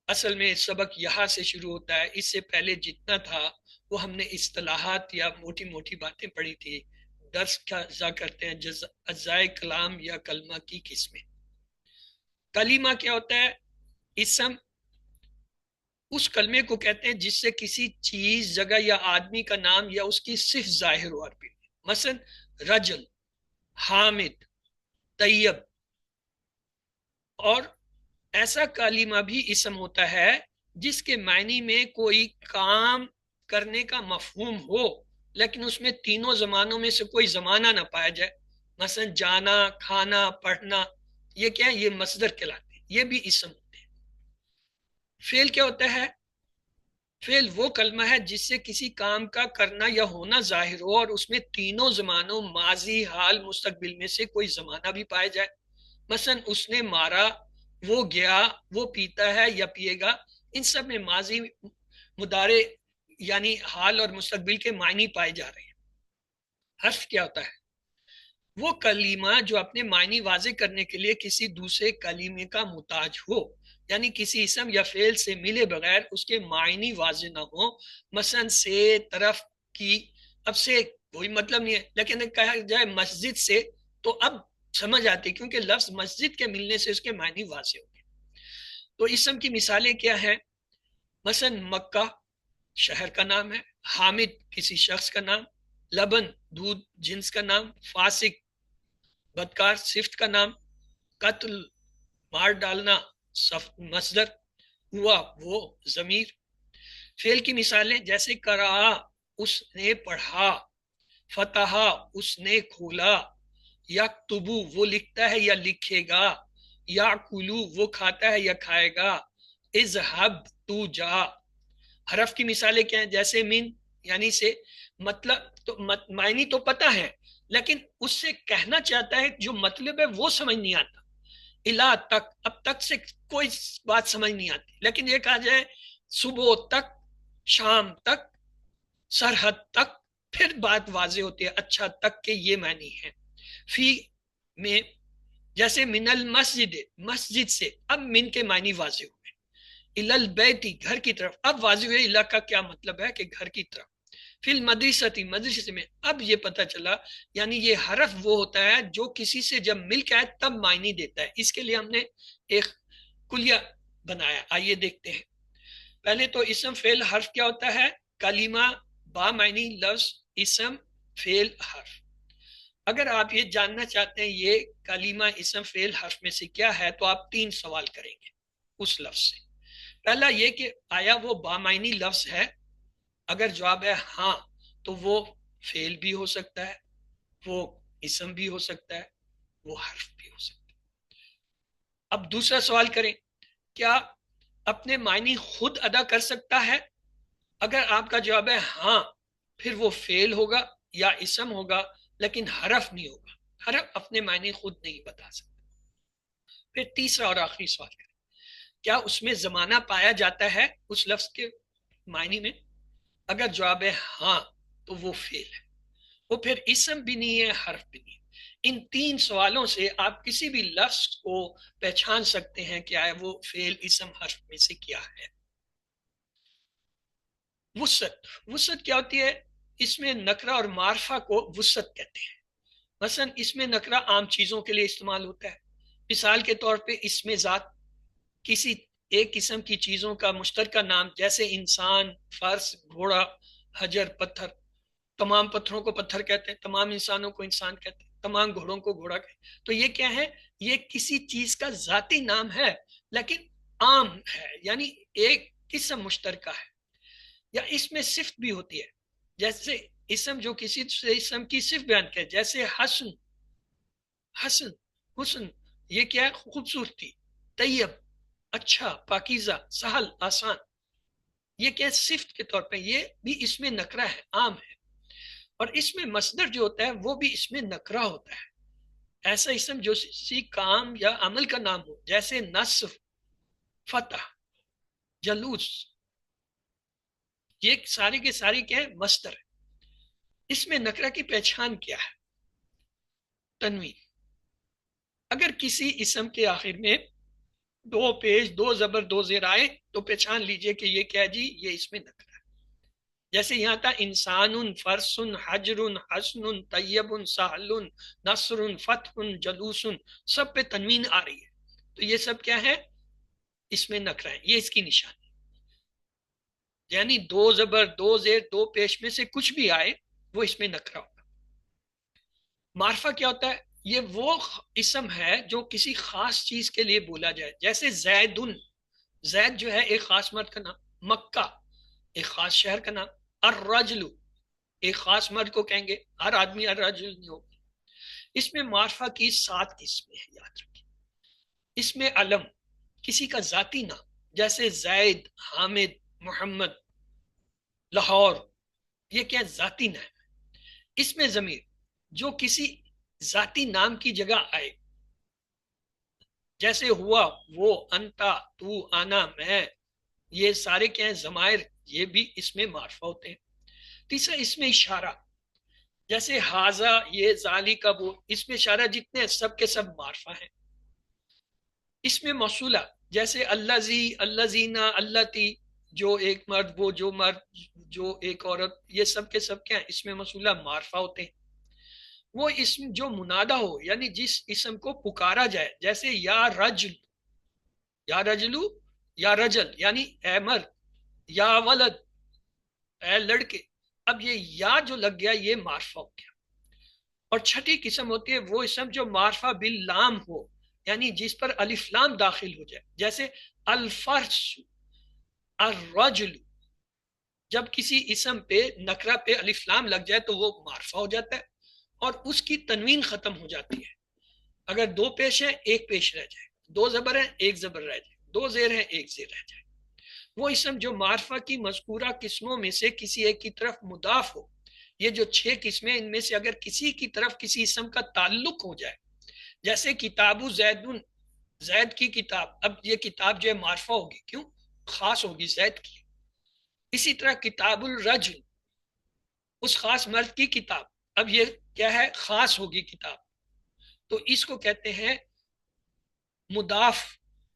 اصل میں سبق یہاں سے شروع ہوتا ہے. اس سے پہلے جتنا تھا وہ ہم نے اصطلاحات یا موٹی موٹی باتیں پڑھی تھی. درس کا اجزا کرتے ہیں اجزائے کلام یا کلمہ کی قسمیں. کلمہ کیا ہوتا ہے؟ اسم اس کلمے کو کہتے ہیں جس سے کسی چیز، جگہ یا آدمی کا نام یا اس کی صفت ظاہر ہو عربی میں. مثلا رجل، حامد، طیب. اور ایسا کلمہ بھی اسم ہوتا ہے جس کے معنی میں کوئی کام کرنے کا مفہوم ہو، لیکن اس میں تینوں زمانوں میں سے کوئی زمانہ نہ پایا جائے. مثلا جانا، کھانا، پڑھنا. یہ کیا ہے؟ یہ مصدر کہلاتے ہیں. یہ بھی اسم ہوتے ہیں. فعل کیا ہوتا ہے؟ فعل وہ کلمہ ہے جس سے کسی کام کا کرنا یا ہونا ظاہر ہو اور اس میں تینوں زمانوں، ماضی، حال، مستقبل میں سے کوئی زمانہ بھی پایا جائے. مثلا اس نے مارا، وہ گیا، وہ پیتا ہے یا پیے گا. ان سب میں ماضی، مضارع یعنی حال اور مستقبل کے معنی پائے جا رہے ہیں. حرف کیا ہوتا ہے؟ وہ کلمہ جو اپنے معنی واضح کرنے کے لیے کسی دوسرے کلمے کا محتاج ہو، یعنی کسی اسم یا فعل سے ملے بغیر اس کے معنی واضح نہ ہو. مثلا سے، طرف کی. اب سے کوئی مطلب نہیں ہے، لیکن کہا جائے مسجد سے تو اب سمجھ آتی، کیونکہ لفظ مسجد کے ملنے سے اس کے معنی واضح ہو گئے. تو اسم کی مثالیں کیا ہیں؟ مثلا مکہ شہر کا نام ہے، حامد کسی شخص کا نام، لبن دودھ جنس کا نام، فاسق بدکار صفت کا نام، قتل مار ڈالنا مصدر، ہوا وہ ضمیر. فعل کی مثالیں جیسے کرا اس نے پڑھا، فتح اس نے کھولا، یکتبو وہ لکھتا ہے یا لکھے گا، یاکلو وہ کھاتا ہے یا کھائے گا، اذهب تو جا. حرف کی مثالیں کیا ہیں؟ جیسے من یعنی سے، مطلب تو معنی تو پتہ ہے لیکن اس سے کہنا چاہتا ہے جو مطلب ہے وہ سمجھ نہیں آتا. الا تک، اب تک سے کوئی بات سمجھ نہیں آتی، لیکن یہ کہا جائے صبح تک، شام تک، سرحد تک، پھر بات واضح ہوتی ہے اچھا تک کے یہ معنی ہے. فی میں جیسے من المسجد مسجد سے، اب من کے معنی واضح ہوئے. الالبیتی گھر کی طرف، اب واضح ہوئے الا کا کیا مطلب ہے کہ گھر کی طرف. فی المدرستی مدرسے میں، اب یہ پتہ چلا یعنی یہ حرف وہ ہوتا ہے جو کسی سے جب مل کے آئے تب معنی دیتا ہے. اس کے لیے ہم نے ایک کلیہ بنایا، آئیے دیکھتے ہیں. پہلے تو اسم فعل حرف کیا ہوتا ہے؟ کلمہ با معنی لفظ اسم فعل حرف. اگر آپ یہ جاننا چاہتے ہیں یہ کلمہ اسم فعل حرف میں سے کیا ہے تو آپ 3 سوال کریں گے اس لفظ سے. پہلا یہ کہ آیا وہ بامعنی لفظ ہے؟ اگر جواب ہے ہاں تو وہ فعل بھی ہو سکتا ہے، وہ اسم بھی ہو سکتا ہے، وہ حرف بھی ہو سکتا ہے. اب دوسرا سوال کریں، کیا اپنے معنی خود ادا کر سکتا ہے؟ اگر آپ کا جواب ہے ہاں پھر وہ فعل ہوگا یا اسم ہوگا لیکن حرف نہیں ہوگا، حرف اپنے معنی خود نہیں بتا سکتا. پھر تیسرا اور آخری سوال کریں، کیا اس میں زمانہ پایا جاتا ہے اس لفظ کے معنی میں؟ اگر جواب ہے ہاں تو وہ فعل ہے، وہ پھر اسم بھی نہیں ہے، حرف بھی نہیں ہے. ان 3 سوالوں سے آپ کسی بھی لفظ کو پہچان سکتے ہیں کہ آیا وہ فعل اسم حرف میں سے کیا ہے. وسعت، وسعت کیا ہوتی ہے؟ اس میں نکرہ اور معرفہ کو وسعت کہتے ہیں. مثلا اس میں نکرہ عام چیزوں کے لیے استعمال ہوتا ہے. مثال کے طور پہ اس میں ذات کسی ایک قسم کی چیزوں کا مشترکہ نام، جیسے انسان، فرس، گھوڑا، حجر پتھر. تمام پتھروں کو پتھر کہتے ہیں، تمام انسانوں کو انسان کہتے ہیں، تمام گھوڑوں کو گھوڑا کہتے ہیں. تو یہ کیا ہے؟ یہ کسی چیز کا ذاتی نام ہے لیکن عام ہے، یعنی ایک قسم مشترکہ ہے. یا اس میں صفت بھی ہوتی ہے، جیسے اسم جو کسی اسم کی صفت بیان کرے، جیسے حسن، حسن حسن یہ کیا ہے؟ خوبصورتی. طیب اچھا، پاکیزہ، سہل آسان. یہ کیا صفت کے طور پہ، یہ بھی اس میں نکرہ ہے، عام ہے. اور اس میں مصدر جو ہوتا ہے وہ بھی اس میں نکرہ ہوتا ہے. ایسا اسم جو کسی کام یا عمل کا نام ہو، جیسے نصف، فتح، جلوس، یہ ساری کے ساری کیا ہے؟ مصدر ہے. اس میں نکرہ کی پہچان کیا ہے؟ تنوین. اگر کسی اسم کے آخر میں 2 پیش 2 زبر 2 زیر آئے تو پہچان لیجئے کہ یہ کیا جی؟ یہ اس میں نکرہ ہے. جیسے یہاں تھا انسان، فرس، حجر، حسن، طیب، سہل، نصر، فتح، جلوس، سب پہ تنوین آ رہی ہے. تو یہ سب کیا ہے؟ اس میں نکرہ ہے، یہ اس کی نشانی. یعنی 2 زبر 2 زیر 2 پیش میں سے کچھ بھی آئے وہ اس میں نکرہ ہوگا. معرفہ کیا ہوتا ہے؟ یہ وہ اسم ہے جو کسی خاص چیز کے لیے بولا جائے، جیسے زیدن، زید جو ہے ایک خاص مرد کا نام، مکہ ایک خاص شہر کا نام، الرجل ایک خاص مرد کو کہیں گے، ہر آدمی الرجل نہیں ہوگا. اس میں معرفہ کی 7 قسمیں ہیں، یاد رکھیں. اس میں علم کسی کا ذاتی نام، جیسے زید، حامد، محمد، لاہور، یہ کیا ذاتی نام ہے. اس میں ضمیر جو کسی ذاتی نام کی جگہ آئے، جیسے ہوا، وہ، انتا، تو، آنا، میں، یہ سارے کیا ہیں؟ ضمائر، یہ بھی اس میں معرفہ ہوتے ہیں. تیسرا اس میں اشارہ، جیسے حاضہ، یہ ذالی کا وہ، اس میں اشارہ جتنے سب کے سب معرفہ ہیں. اس میں موصولہ جیسے الذی، الذین، اللتی، جو ایک مرد، وہ جو مرد، جو ایک عورت، یہ سب کے سب کیا ہیں؟ اس میں موصولہ معرفہ ہوتے ہیں. وہ اسم جو منادا ہو، یعنی جس اسم کو پکارا جائے، جیسے یا رجل، یا رجلو، یا رجل، یعنی اے مرد، یا ولد، اے لڑکے. اب یہ یا جو لگ گیا یہ معرفہ ہو گیا. اور چھٹی قسم ہوتی ہے وہ اسم جو معرفہ باللام ہو، یعنی جس پر الف لام داخل ہو جائے، جیسے الفرس، الرجل. جب کسی اسم پہ نکرہ پہ الف لام لگ جائے تو وہ معرفہ ہو جاتا ہے اور اس کی تنوین ختم ہو جاتی ہے. اگر دو پیش ہیں ایک پیش رہ جائے، دو زبر ہیں ایک زبر رہ جائے، دو زیر ہیں ایک زیر رہ جائے. وہ اسم جو معرفہ کی مذکورہ قسموں میں سے کسی ایک کی طرف مضاف ہو. یہ جو 6 قسمیں، ان میں سے اگر کسی کی طرف کسی اسم کا تعلق ہو جائے، جیسے کتاب زیدن، زید کی کتاب، اب یہ کتاب جو ہے معرفہ ہوگی، کیوں؟ خاص ہوگی زید کی. اسی طرح کتاب الرجل، اس خاص مرد کی کتاب، اب یہ کیا ہے؟ خاص ہوگی کتاب. تو اس کو کہتے ہیں مضاف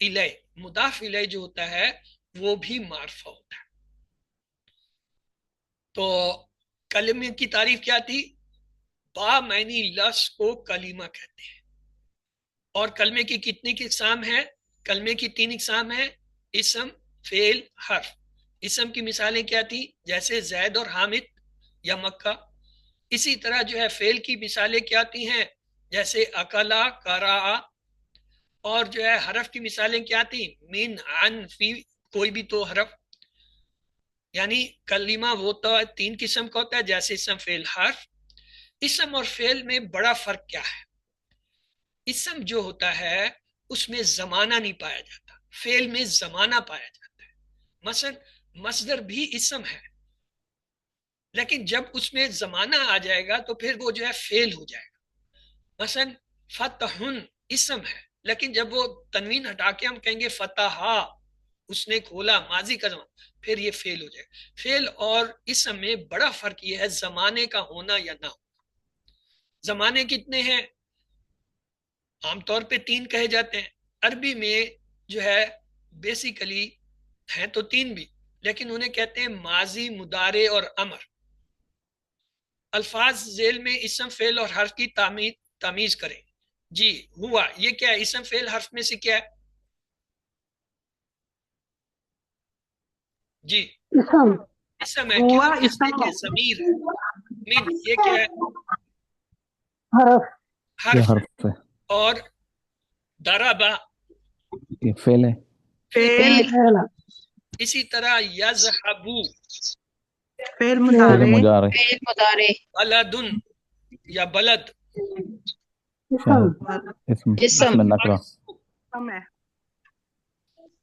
الیہ. مضاف الیہ جو ہوتا ہے وہ بھی معرفہ ہوتا ہے. تو کلمے کی تعریف کیا تھی؟ با معنی لفظ کو کلمہ کہتے ہیں. اور کلمے کی کتنی اقسام ہیں؟ کلمے کی 3 اقسام ہیں: اسم، فعل، حرف. اسم کی مثالیں کیا تھی؟ جیسے زید اور حامد یا مکہ. اسی طرح جو ہے فعل کی مثالیں کیا آتی ہیں؟ جیسے اکلا، کرا. اور جو ہے حرف کی مثالیں کیا تھی؟ من، عن، فی، کوئی بھی تو حرف. یعنی کلمہ وہ تو 3 قسم کا ہوتا ہے، جیسے اسم، فعل، حرف. اسم اور فعل میں بڑا فرق کیا ہے؟ اسم جو ہوتا ہے اس میں زمانہ نہیں پایا جاتا، فعل میں زمانہ پایا جاتا ہے. مثلا مصدر بھی اسم ہے، لیکن جب اس میں زمانہ آ جائے گا تو پھر وہ جو ہے فعل ہو جائے گا. مثلا فتحن اسم ہے، لیکن جب وہ تنوین ہٹا کے ہم کہیں گے فتحا، اس نے کھولا، ماضی کا زمان، پھر یہ فعل ہو جائے گا. فعل اور اسم میں بڑا فرق یہ ہے زمانے کا ہونا یا نہ ہونا. زمانے کتنے ہیں؟ عام طور پہ 3 کہے جاتے ہیں. عربی میں جو ہے بیسیکلی ہیں تو 3 بھی، لیکن انہیں کہتے ہیں ماضی، مضارع اور امر. الفاظ ذیل میں اسم، فعل اور حرف کی تمیز کریں. جی ہوا، یہ کیا ہے؟ اسم، فعل، حرف میں سے کیا ہے؟ جی اسم ہے، کیوں؟ ہوا اس لیے کہ ضمیر ہے. من، یہ کیا ہے؟ حرف، یہ حرف. حرف ہے، اور ضربہ یہ فعل ہے. فعل، اسی طرح یذهبو، فعل فعل مضارع، مضارع، بلدن یا بلد. اسم نکرہ،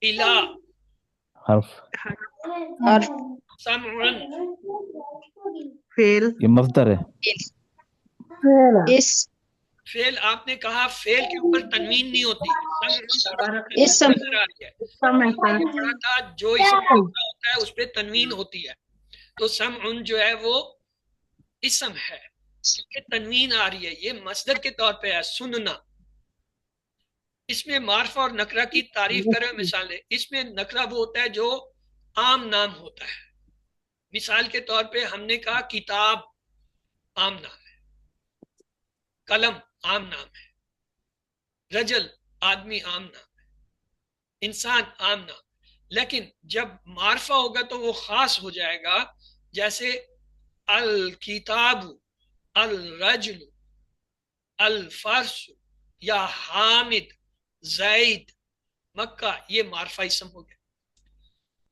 الہ، حرف. سمع، فعل، یہ مصدر ہے. فعل آپ نے کہا فعل کے اوپر تنوین نہیں ہوتی. اسم. نظر آ رہی ہے. یہ پڑھا تھا جو اسم ہوتا ہے اس پہ تنوین ہوتی ہے. تو سمع جو ہے وہ اسم ہے، کہ تنوین آ رہی ہے، یہ مصدر کے طور پہ ہے سننا. اس میں معرفہ اور نکرہ کی تعریف کریں مثالیں. اس میں نکرہ وہ ہوتا ہے جو عام نام ہوتا ہے. مثال کے طور پہ ہم نے کہا کتاب عام نام ہے، قلم عام نام ہے، رجل آدمی عام نام ہے، انسان عام نام. لیکن جب معرفہ ہوگا تو وہ خاص ہو جائے گا. جیسے الکتاب، الرجل، الفرس یا حامد، زید، مکہ، یہ معرفہ اسم ہو گیا.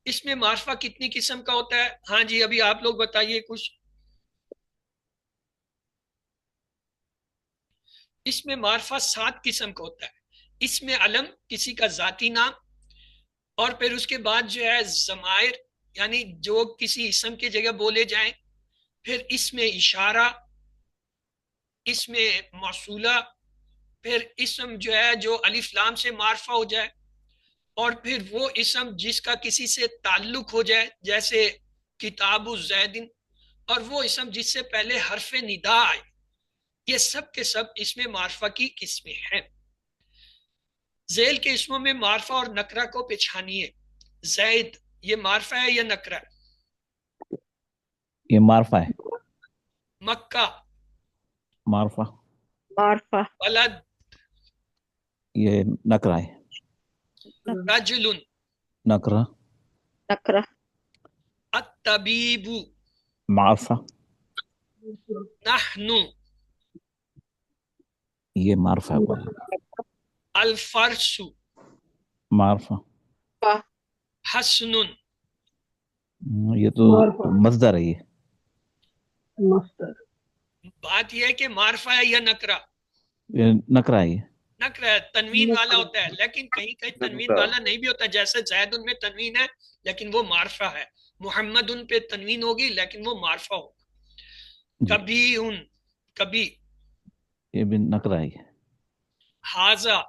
اس میں معرفہ کتنی قسم کا ہوتا ہے؟ ہاں جی ابھی آپ لوگ بتائیے کچھ. اس میں معرفہ 7 قسم کا ہوتا ہے. اس میں علم، کسی کا ذاتی نام، اور پھر اس کے بعد جو ہے ضمائر، یعنی جو کسی اسم کی جگہ بولے جائیں. پھر اس میں اشارہ، اس میں موصولہ، پھر اسم جو ہے جو الف لام سے معرفہ ہو جائے، اور پھر وہ اسم جس کا کسی سے تعلق ہو جائے، جیسے کتاب الزیدن. اور وہ اسم جس سے پہلے حرف ندا آئے، یہ سب کے سب اس میں معرفہ کی قسمیں ہیں۔ ذیل کے اسموں میں معرفہ اور نکرہ کو پہچانیے۔ زید یہ معرفہ ہے یا نکرہ ہے؟ یہ معرفہ ہے۔ مکہ معرفہ۔ معرفہ۔ بلد یہ نکرہ ہے۔ رجل نکرہ۔ نکرہ۔ الطبیب معرفہ۔ نحن یہ معرفہ ہے۔ الفرش معرفہ۔ حسن یہ تو مصدر ہے۔ یہ مصدر۔ بات یہ ہے کہ معرفہ ہے یا نکرہ؟ یہ نکرہ ہے۔ نکرہ ہے، تنوین والا ہوتا ہے، لیکن کہیں کہیں تنوین والا نہیں بھی ہوتا، جیسے زید ان میں تنوین ہے لیکن وہ معرفہ ہے، محمد ان پہ تنوین ہوگی لیکن وہ معرفہ ہوگا۔ کبھی ان، کبھی یہ بھی نکرہ ہے۔ حاضہ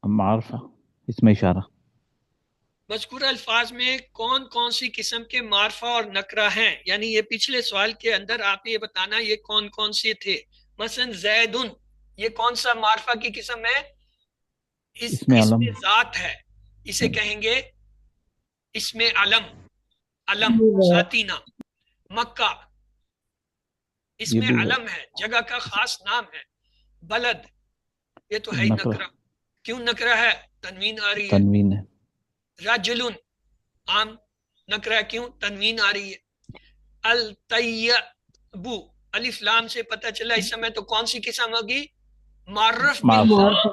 معرفہ، اس میں اشارہ۔ مذکورہ الفاظ میں کون کون سی قسم کے معرفہ اور نکرہ ہیں؟ یعنی یہ پچھلے سوال کے اندر آپ نے یہ بتانا یہ کون کون سے تھے۔ مثلا زیدن یہ کون سا معرفہ کی قسم ہے؟ اس میں ذات ہے، اسے کہیں گے اس میں علم، علم ذاتی نام۔ مکہ اس میں علم ہے، جگہ کا خاص نام ہے۔ بلد یہ تو ہے ہی نکرہ، کیوں نکرہ ہے؟ تنوین آ رہی ہے۔ تنوین ہے۔ رجلن عام نکرہ ہے، کیوں؟ تنوین آ رہی ہے۔ الطیب الف لام سے پتہ چلا اس سمے تو کون سی قسم ہوگی؟ معرف باللہ۔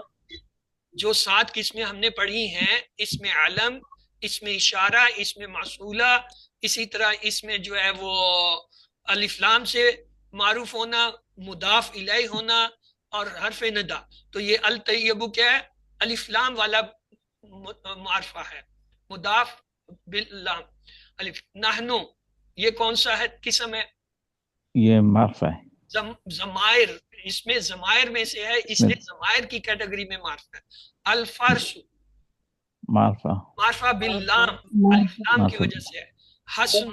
جو 7 قسمیں ہم نے پڑھی ہیں، اس میں علم، اس میں اشارہ، اس میں موصولہ، اسی طرح اس میں جو ہے وہ الف لام سے معروف ہونا، مضاف الیہ ہونا اور حرف ندا۔ تو یہ الطیب کیا ہے؟ الف لام والا معرفہ ہے، مضاف باللام الف۔ نحن یہ کون سا ہے قسم ہے؟ یہ معرفہ ہے۔ ضمائر اس میں ضمائر میں سے ہے، اس لیے ضمائر کی کیٹیگری میں معرفہ ہے۔ الفرش معرفہ، معرفہ باللام، الف لام کی وجہ سے ہے۔ حسن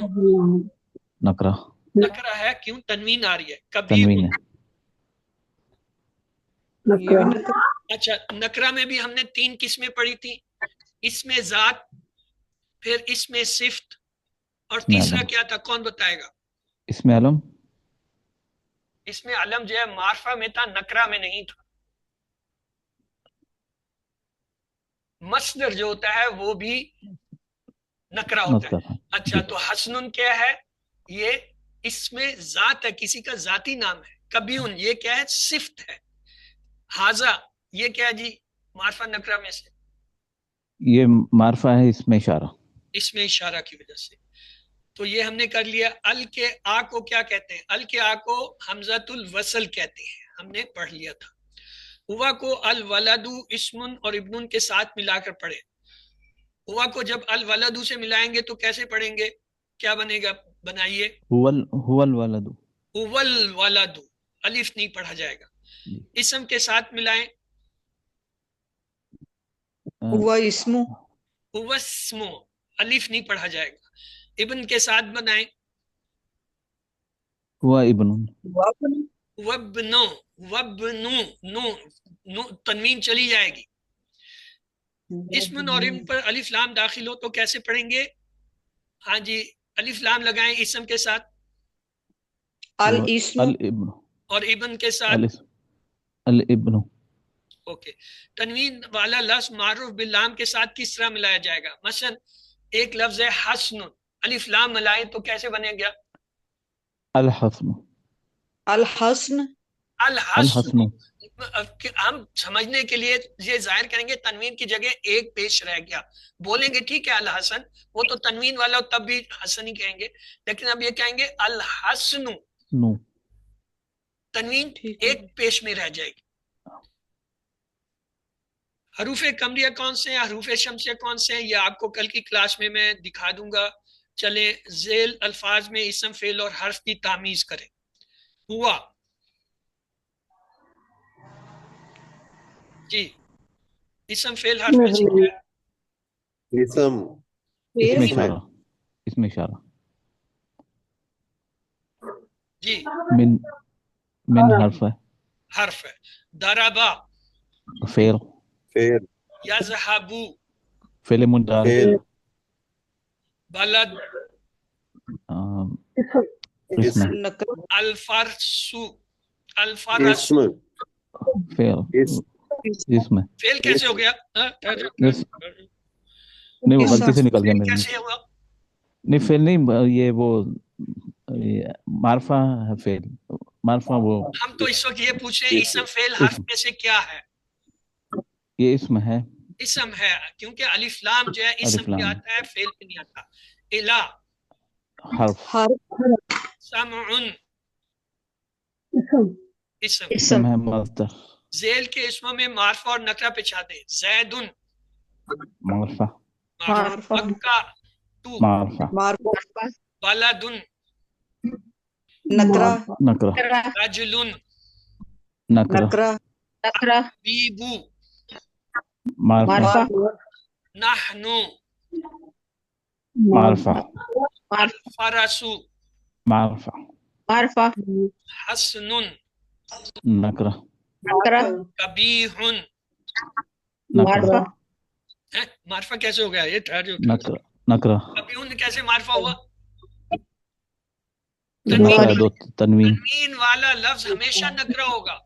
نکرہ، نکرہ ہے، کیوں؟ تنوین آ رہی ہے۔ کبھی تنوین ہے۔ اچھا نکرہ میں بھی ہم نے 3 قسمیں پڑھی تھی، اس میں ذات، پھر اس میں صفت، اور تیسرا کیا تھا؟ کون بتائے گا؟ اس میں علم۔ اس میں علم جو ہے معرفہ میں تھا، نکرہ میں نہیں تھا۔ مصدر جو ہوتا ہے وہ بھی نکرہ ہوتا ہے۔ اچھا تو حسن کیا ہے؟ یہ اس میں ذات ہے، کسی کا ذاتی نام ہے۔ کبیون یہ کیا ہے؟ صفت ہے۔ حاضہ یہ کیا ہے جی؟ معرفہ نکرہ میں سے یہ معرفہ ہے، اس میں اشارہ۔ اس میں اشارہ کی وجہ سے۔ تو یہ ہم نے کر لیا۔ ال کے آ کو کیا کہتے ہیں؟ ال کے آ کو حمزۃ الوصل کہتے ہیں، ہم نے پڑھ لیا تھا۔ ہوا کو الولد اسم اور ابن کے ساتھ ملا کر پڑھے۔ ہوا کو جب الولد سے ملائیں گے تو کیسے پڑھیں گے؟ کیا بنے گا؟ بنائیے۔ هو الولد۔ هو الولد، الف نہیں پڑھا جائے گا۔ اسم کے ساتھ ملائیں۔ ہوا اسم۔ هو اسم، الف نہیں پڑھا جائے گا۔ ابن کے ساتھ بنائیں۔ ہوا ابن۔ وابنو، وابنو، نو تنوین چلی جائے گی۔ اسم اور ابن پر الف لام داخل ہو تو کیسے پڑھیں گے؟ ہاں جی الف لام لگائیں اسم کے ساتھ، الاسم، الابن، اور ابن کے ساتھ الابن۔ اوکے۔ تنوین والا لفظ معروف باللام کے ساتھ کس طرح ملایا جائے گا؟ مثلا ایک لفظ ہے حسن، الف لام ملائیں تو کیسے بنے گا؟ الحسن۔ الحسن، الحسن۔ ہم سمجھنے کے لیے یہ ظاہر کریں گے تنوین کی جگہ ایک پیش رہ گیا، بولیں گے ٹھیک ہے الحسن، وہ تو تنوین والا تب بھی حسن ہی کہیں گے، لیکن اب یہ کہیں گے الحسن، تنوین ایک پیش میں رہ جائے گی۔ حروف قمریہ کون سے ہیں، حروف شمسیہ کون سے ہیں، یہ آپ کو کل کی کلاس میں دکھا دوں گا۔ چلیں ذیل الفاظ میں اسم فعل اور حرف کی تمیز کریں۔ ہوا جی، اسم فعل حرف میں سے کیا ہے؟ اسم اشارہ، اس میں اشارہ۔ جی من من حرف ہے حرف ہے. ضربا فعل فعل یذهبو فعل مضارع فعل بلد آم، اسم اسم ہے نکرہ الفرس الفرس اسم فعل اسم اسم ہے فیل کیسے ہو گیا؟ یس نہیں وہ غلطی سے نکل گیا فیل میرے کیسے منہ ہوا؟ نہیں فعل نہیں یہ وہ معرفہ ہے فعل معرفہ وہ ہم تو اس وقت یہ پوچھ رہے ہیں اسم فیل حرف اسم میں سے کیا ہے؟ یہ اسم ہے اسم ہے، کیونکہ الف لام جو ہے اسم الف پہ لام آتا ہے فیل پہ نہیں آتا. الا حرف حرف سمع اسم اسم اسم ہے مصدر ذیل کے اسموں میں معرفہ اور نکرہ پچھا دیں. زیدن معرفہ معرفہ. معرفہ مکہ تو معرفہ معرفہ بلدن نکرہ نکرہ رجلن نکرہ نکرہ بیبو معرفہ معرفہ نحنو معرفہ فرسو معرفہ معرفہ حسن نکرہ نکرہ قبیح. نکرہ معرفہ کیسے ہو گیا؟ یہ ٹھہر نکرہ نکرہ قبیح کیسے معرفہ ہوا؟ نکرہ دو تنوین تنوین والا لفظ ہمیشہ نکرہ ہوگا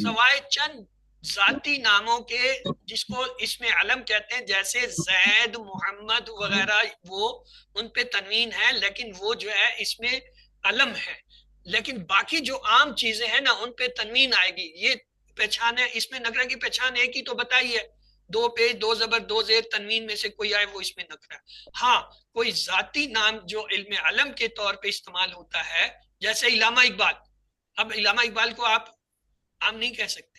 سوائے چند ذاتی ناموں کے جس کو اس میں علم کہتے ہیں، جیسے زید محمد وغیرہ، وہ ان پہ تنوین ہے لیکن وہ جو ہے اس میں علم ہے. لیکن باقی جو عام چیزیں ہیں نا ان پہ تنوین آئے گی. یہ پہچان ہے اس میں نکرہ کی پہچان ایک ہی تو بتائیے، دو پیش دو زبر دو زیر تنوین میں سے کوئی آئے وہ اس میں نکرہ. ہاں کوئی ذاتی نام جو علم علم کے طور پہ استعمال ہوتا ہے، جیسے علامہ اقبال. اب علامہ اقبال کو آپ عام نہیں کہہ سکتے.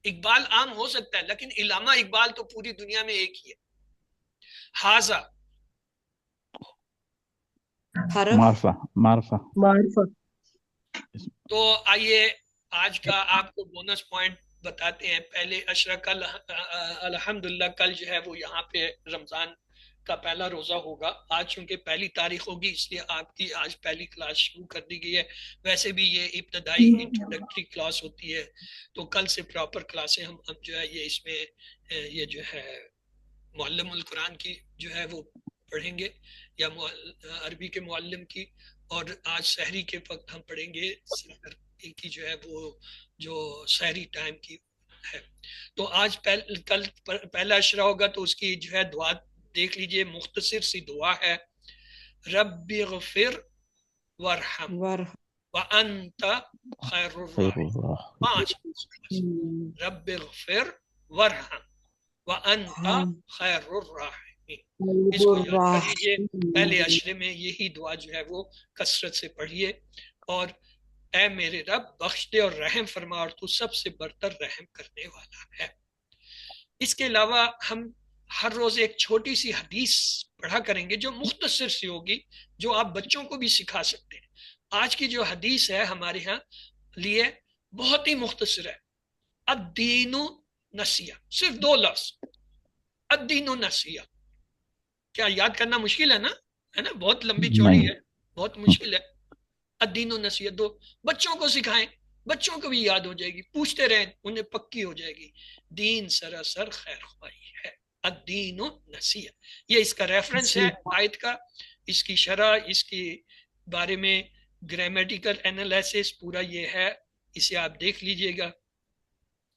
اقبال عام ہو سکتا ہے لیکن علامہ اقبال تو پوری دنیا میں ایک ہی ہے. حاضہ حرف معرفہ معرفہ معرفہ تو آئیے آج کا آپ کو بونس پوائنٹ بتاتے ہیں. پہلے عشرہ کل الحمدللہ کل جو ہے وہ یہاں پہ رمضان کا پہلا روزہ ہوگا. آج چونکہ پہلی تاریخ ہوگی اس لیے آپ کی آج پہلی کلاس شروع کر دی گئی ہے. ویسے بھی یہ ابتدائی انٹروڈکٹری کلاس ہوتی ہے تو کل سے پراپر کلاسیں ہم جو ہے یہ اس میں یہ جو ہے معلم القرآن کی جو ہے وہ پڑھیں گے یا عربی کے معلم کی. اور آج سحری کے وقت ہم پڑھیں گے کی جو ہے وہ جو سحری ٹائم کی ہے. تو آج کل پہلا عشرہ ہوگا تو اس کی جو ہے دعا دیکھ لیجئے. مختصر سی دعا ہے، رب اغفر وارحم وانت خیر خیر الراحمین. اللہ 5 رب اغفر وارحم وانت خیر الراحمین. اس کو یاد کر لیجئے. پہلے عشرے میں یہی دعا جو ہے وہ کثرت سے پڑھیے. اور اے میرے رب بخش دے اور رحم فرما اور تو سب سے برتر رحم کرنے والا ہے. اس کے علاوہ ہم ہر روز ایک چھوٹی سی حدیث پڑھا کریں گے جو مختصر سی ہوگی، جو آپ بچوں کو بھی سکھا سکتے ہیں. آج کی جو حدیث ہے ہمارے ہاں لیے بہت ہی مختصر ہے. الدین نصیحہ، صرف 2 لفظ، الدین نصیحہ. کیا یاد کرنا مشکل ہے نا؟ ہے نا؟ بہت لمبی چوڑی ہے، بہت مشکل ہے. الدین نصیحہ 2 بچوں کو سکھائیں، بچوں کو بھی یاد ہو جائے گی، پوچھتے رہیں انہیں پکی ہو جائے گی. دین سراسر خیر خواہی ہے، الدین نصیحہ. یہ اس کا ریفرنس ہے آیت کا. اس کی شرح، اس کی بارے میں گرامیٹیکل انالیسس پورا یہ ہے، اسے آپ دیکھ لیجئے گا.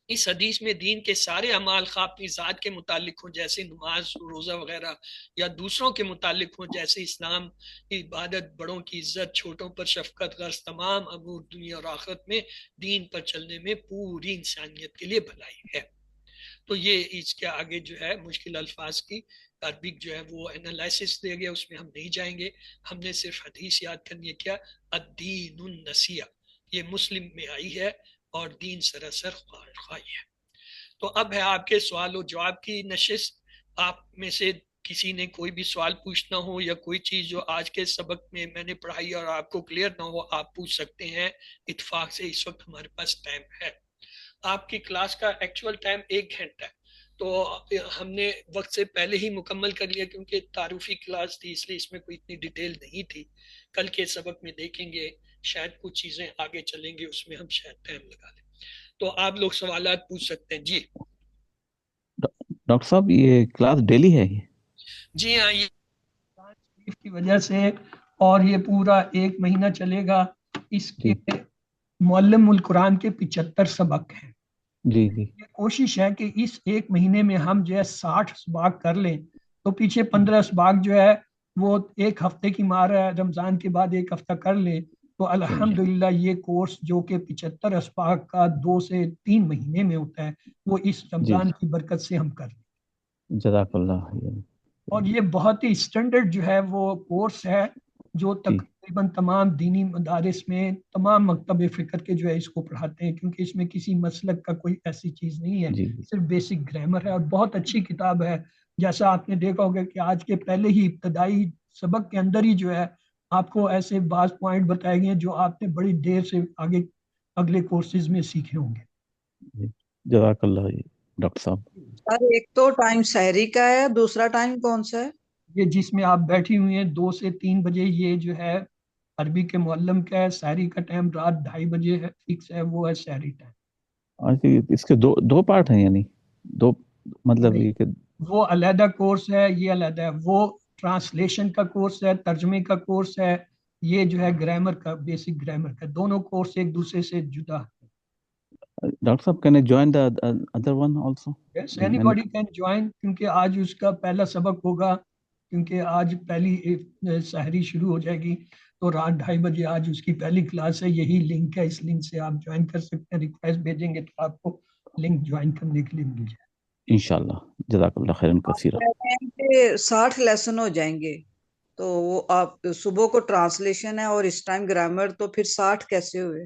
اس حدیث میں دین کے سارے اعمال خواہ اپنی ذات کے متعلق ہوں جیسے نماز روزہ وغیرہ، یا دوسروں کے متعلق ہوں جیسے اسلام عبادت، بڑوں کی عزت، چھوٹوں پر شفقت، غرض تمام امور دنیا اور آخرت میں دین پر چلنے میں پوری انسانیت کے لیے بھلائی ہے. تو یہ اس کے آگے جو ہے مشکل الفاظ کی عربک جو ہے وہ انالائسس دے گیا، اس میں ہم نہیں جائیں گے. ہم نے صرف حدیث یاد کرنی ہے. کیا؟ الدین النصیحہ، یہ مسلم میں آئی ہے اور دین سراسر خواہی ہے. تو اب ہے آپ کے سوال و جواب کی نشست. آپ میں سے کسی نے کوئی بھی سوال پوچھنا ہو یا کوئی چیز جو آج کے سبق میں نے پڑھائی اور آپ کو کلیئر نہ ہو، آپ پوچھ سکتے ہیں. اتفاق سے اس وقت ہمارے پاس ٹائم ہے. آپ کی کلاس کا ایکچول ٹائم 1 گھنٹہ ہے تو ہم نے وقت سے پہلے ہی مکمل کر لیا کیونکہ تعارفی کلاس تھی، اس لیے اس میں کوئی اتنی ڈیٹیل نہیں تھی. کل کے سبق میں دیکھیں گے شاید کچھ چیزیں آگے چلیں گے اس میں ہم شاید ٹائم لگا لیں. تو آپ لوگ سوالات پوچھ سکتے ہیں. جی ڈاکٹر صاحب یہ کلاس ڈیلی ہے؟ جی ہاں، یہ کی وجہ سے اور یہ پورا 1 مہینہ چلے گا. اس کے معلم القرآن کے 75 سبق ہیں. جی جی کوشش ہے کہ اس 1 مہینے میں ہم جو ہے 60 اسباق کر لیں. تو پیچھے 15 اسباق جو ہے وہ 1 ہفتے کی مار ہے، رمضان کے بعد 1 ہفتہ کر لیں تو الحمدللہ یہ کورس جو کہ 75 اسباق کا 2 سے 3 مہینے میں ہوتا ہے وہ اس رمضان کی برکت سے ہم کر لیں. جزاک اللہ. اور یہ بہت ہی اسٹینڈرڈ جو ہے وہ کورس ہے جو تقریباً تمام دینی مدارس میں تمام مکتب فکر کے جو ہے اس کو پڑھاتے ہیں، کیونکہ اس میں کسی مسلک کا کوئی ایسی چیز نہیں ہے، صرف بیسک گرامر ہے. اور بہت اچھی کتاب ہے. جیسا آپ نے دیکھا ہوگا کہ آج کے پہلے ہی ابتدائی سبق کے اندر ہی جو ہے آپ کو ایسے بعض پوائنٹ بتائے گئے جو آپ نے بڑی دیر سے آگے اگلے کورسز میں سیکھے ہوں گے. جزاک اللہ ڈاکٹر صاحب. سر ایک تو ٹائم سحری کا ہے، دوسرا ٹائم کون سا ہے؟ یہ جس میں آپ بیٹھی ہوئی ہیں 2 سے 3 بجے، یہ جو ہے عربی کے معلم کا ہے. سحری کا ٹائم رات 2:30 بجے ہے، فکس ہے، وہ ہے سحری ٹائم. اس کے دو پارٹ ہیں، یعنی دو، مطلب یہ کہ وہ علیحدہ کورس ہے، یہ علیحدہ ہے. وہ ٹرانسلیشن کا کورس ہے، ترجمے کا کورس ہے. یہ جو ہے گرامر کا، بیسک گرامر کا. دونوں کورس ایک دوسرے سے جدا ہے. ڈاکٹر صاحب can I join the other one also? Yes, anybody can join، کیونکہ آج اس کا پہلا سبق ہوگا، کیونکہ آج پہلی سحری شروع ہو جائے گی تو رات 2:30 بجے آج اس کی پہلی کلاس ہے. یہی لنک ہے، اس لنک سے آپ جوائن کر سکتے ہیں. ریکویسٹ بھیجیں گے تو آپ کو لنک جوائن کرنے کے لیے مل جائے. انشاءاللہ. جزاک اللہ خیرن کثیرا. 60 لیسن ہو جائیں گے تو وہ آپ صبح کو ٹرانسلیشن ہے اور اس ٹائم گرامر، تو پھر 60 کیسے ہوئے؟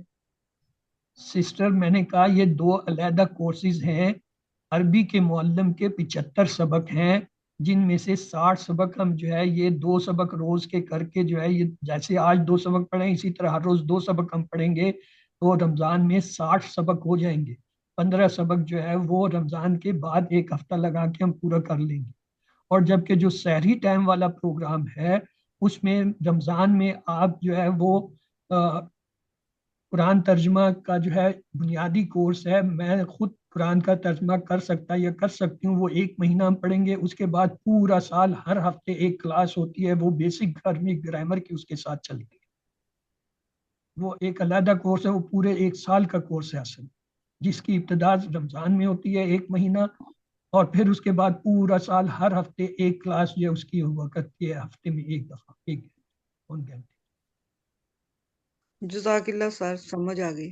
سسٹر میں نے کہا یہ 2 علیحدہ کورسز ہیں. عربی کے معلم کے 75 سبق ہیں، جن میں سے 60 سبق ہم جو ہے یہ 2 سبق روز کے کر کے جو ہے، یہ جیسے آج 2 سبق پڑھیں اسی طرح ہر روز 2 سبق ہم پڑھیں گے تو رمضان میں 60 سبق ہو جائیں گے. 15 سبق جو ہے وہ رمضان کے بعد 1 ہفتہ لگا کے ہم پورا کر لیں گے. اور جبکہ جو سحری ٹائم والا پروگرام ہے اس میں رمضان میں آپ جو ہے وہ قرآن ترجمہ کا جو ہے بنیادی کورس ہے. میں خود قرآن کا ترجمہ کر سکتا یا کر سکتی ہوں. وہ 1 مہینہ ہم پڑھیں گے، اس کے بعد پورا سال ہر ہفتے 1 کلاس ہوتی ہے، وہ بیسک عربی گرامر کی اس کے ساتھ چلتی ہے. وہ ایک علیحدہ کورس ہے، وہ پورے 1 سال کا کورس ہے اصل، جس کی ابتدا رمضان میں ہوتی ہے 1 مہینہ، اور پھر اس کے بعد پورا سال ہر ہفتے 1 کلاس جو ہے اس کی ہوا کرتی ہے، ہفتے میں 1 دفعہ 1 گھنٹے. جزاک اللہ سر، سمجھ آ گئی.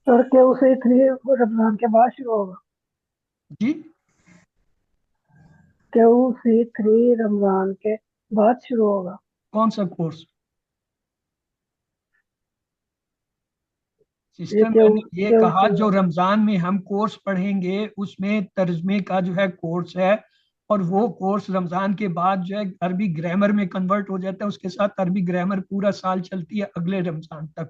سر کیا اسے 3 رمضان کے بعد شروع ہوگا؟ جی کیا اسے 3 رمضان کے بعد شروع ہوگا؟ کون سا کورس؟ سسٹم میں نے یہ کہا جو رمضان میں ہم کورس پڑھیں گے اس میں ترجمے کا جو ہے کورس ہے، اور وہ کورس رمضان کے بعد جو ہے عربی گرامر میں کنورٹ ہو جاتا ہے. اس کے ساتھ عربی گرامر پورا سال چلتی ہے اگلے رمضان تک.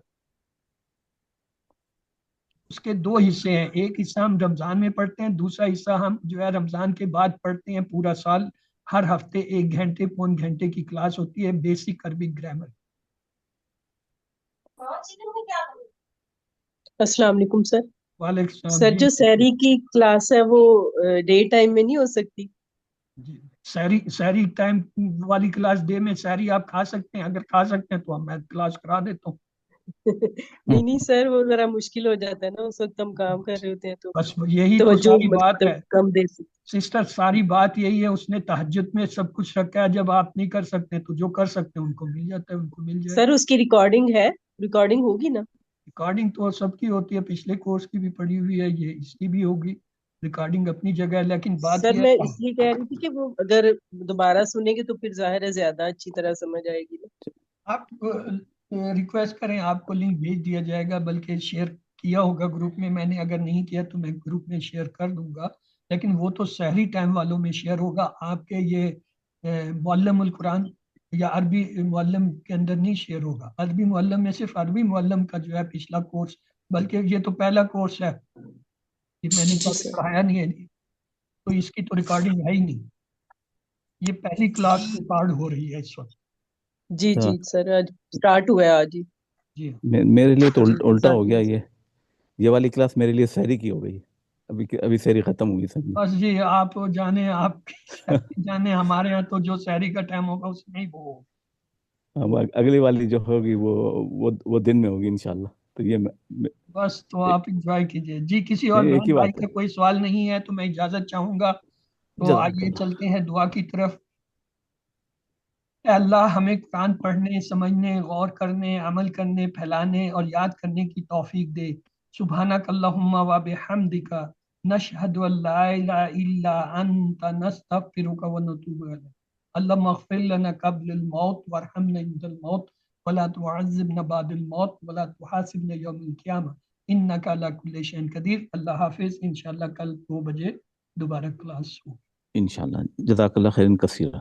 اس کے 2 حصے ہیں، ایک حصہ ہم رمضان میں پڑھتے ہیں، دوسرا حصہ ہم جو ہے رمضان کے بعد پڑھتے ہیں. پورا سال ہر ہفتے 1 گھنٹے پون گھنٹے کی کلاس ہوتی ہے بیسک عربی گرامر. السلام علیکم سر. وعلیکم السلام. سر جو سحری کی کلاس ہے وہ ڈے ٹائم میں نہیں ہو سکتی؟ جی سحری ٹائم والی کلاس ڈے میں سحری آپ کھا سکتے ہیں، اگر کھا سکتے ہیں تو میں کلاس کرا دیتا ہوں. نہیں سر، وہ ذرا مشکل ہو جاتا ہے نا، اس وقت ہم کام کر رہے ہوتے ہیں تو بس یہی تو توجہ ساری بات ہے کم دے سکتے. سسٹر، ساری بات یہی ہے. اس نے تہجد میں سب کچھ رکھا ہے، جب آپ نہیں کر سکتے تو جو کر سکتے ہیں ان کو مل جاتا ہے، ان کو مل جائے. سر اس کی ریکارڈنگ ہے، ریکارڈنگ ہوگی نا؟ ریکارڈنگ تو سب کی ہوتی ہے، پچھلے کورس کی بھی پڑی ہوئی ہے، یہ اس کی بھی ہوگی. ریکارڈنگ اپنی جگہ ہے، لیکن بات سر یہ میں اس لیے کہہ رہی تھی کہ وہ اگر دوبارہ سنیں گے تو پھر ظاہر ہے زیادہ اچھی طرح سمجھ آئے گی نا. آپ ریکویسٹ کریں، آپ کو لنک بھیج دیا جائے گا، بلکہ شیئر کیا ہوگا گروپ میں. میں نے اگر نہیں کیا تو میں گروپ میں شیئر کر دوں گا، لیکن وہ تو سحری ٹائم والوں میں شیئر ہوگا. آپ کے یہ معلم القرآن یا عربی معلم کے اندر نہیں شیئر ہوگا. عربی معلم میں صرف عربی معلم کا جو ہے پچھلا کورس، بلکہ یہ تو پہلا کورس ہے، یہ میں نے کبھی پڑھایا نہیں ہے، تو اس کی تو ریکارڈنگ ہے ہی نہیں. یہ پہلی کلاس ریکارڈ ہو رہی ہے اس وقت. جی جی سر، آج اسٹارٹ ہوا ہے آج ہی. جی میرے لیے تو حضرت الٹا ہو صاحب گیا، یہ والی کلاس میرے لیے سحری کی ہو گئی، ابھی سحری ختم ہوئی سب میں۔ بس جی آپ جانے، آپ جانے، ہمارے یہاں تو جو سحری کا ٹائم ہوگا اس میں ہی وہ ہوگا۔ اگلی والی جو ہوگی وہ دن میں ہوگی انشاءاللہ، تو یہ بس تو آپ انجوائے کیجئے جی۔ کسی اور ایک بہن ہی بھائی بات کا ہے۔ کوئی سوال نہیں ہے تو میں اجازت چاہوں گا، تو جزاک آئیے اللہ۔ چلتے ہیں دعا کی طرف۔ اے اللہ ہمیں قرآن پڑھنے، سمجھنے، غور کرنے، عمل کرنے، پھیلانے اور یاد کرنے کی توفیق دے۔ سبحانک اللہم و بحمدک، نشہد ان لا الہ الا انت، نستغفرک و نتوب الیک۔ اللہم اغفر لنا قبل الموت وارحمنا عند الموت ولا تعذبنا بعد الموت ولا تحاسبنا یوم القیامہ انک علی کل شیء قدیر۔ اللہ حافظ، انشاءاللہ کل 2 بجے دوبارہ کلاس ہو۔ انشاءاللہ، جزاک اللہ خیرن کثیرا۔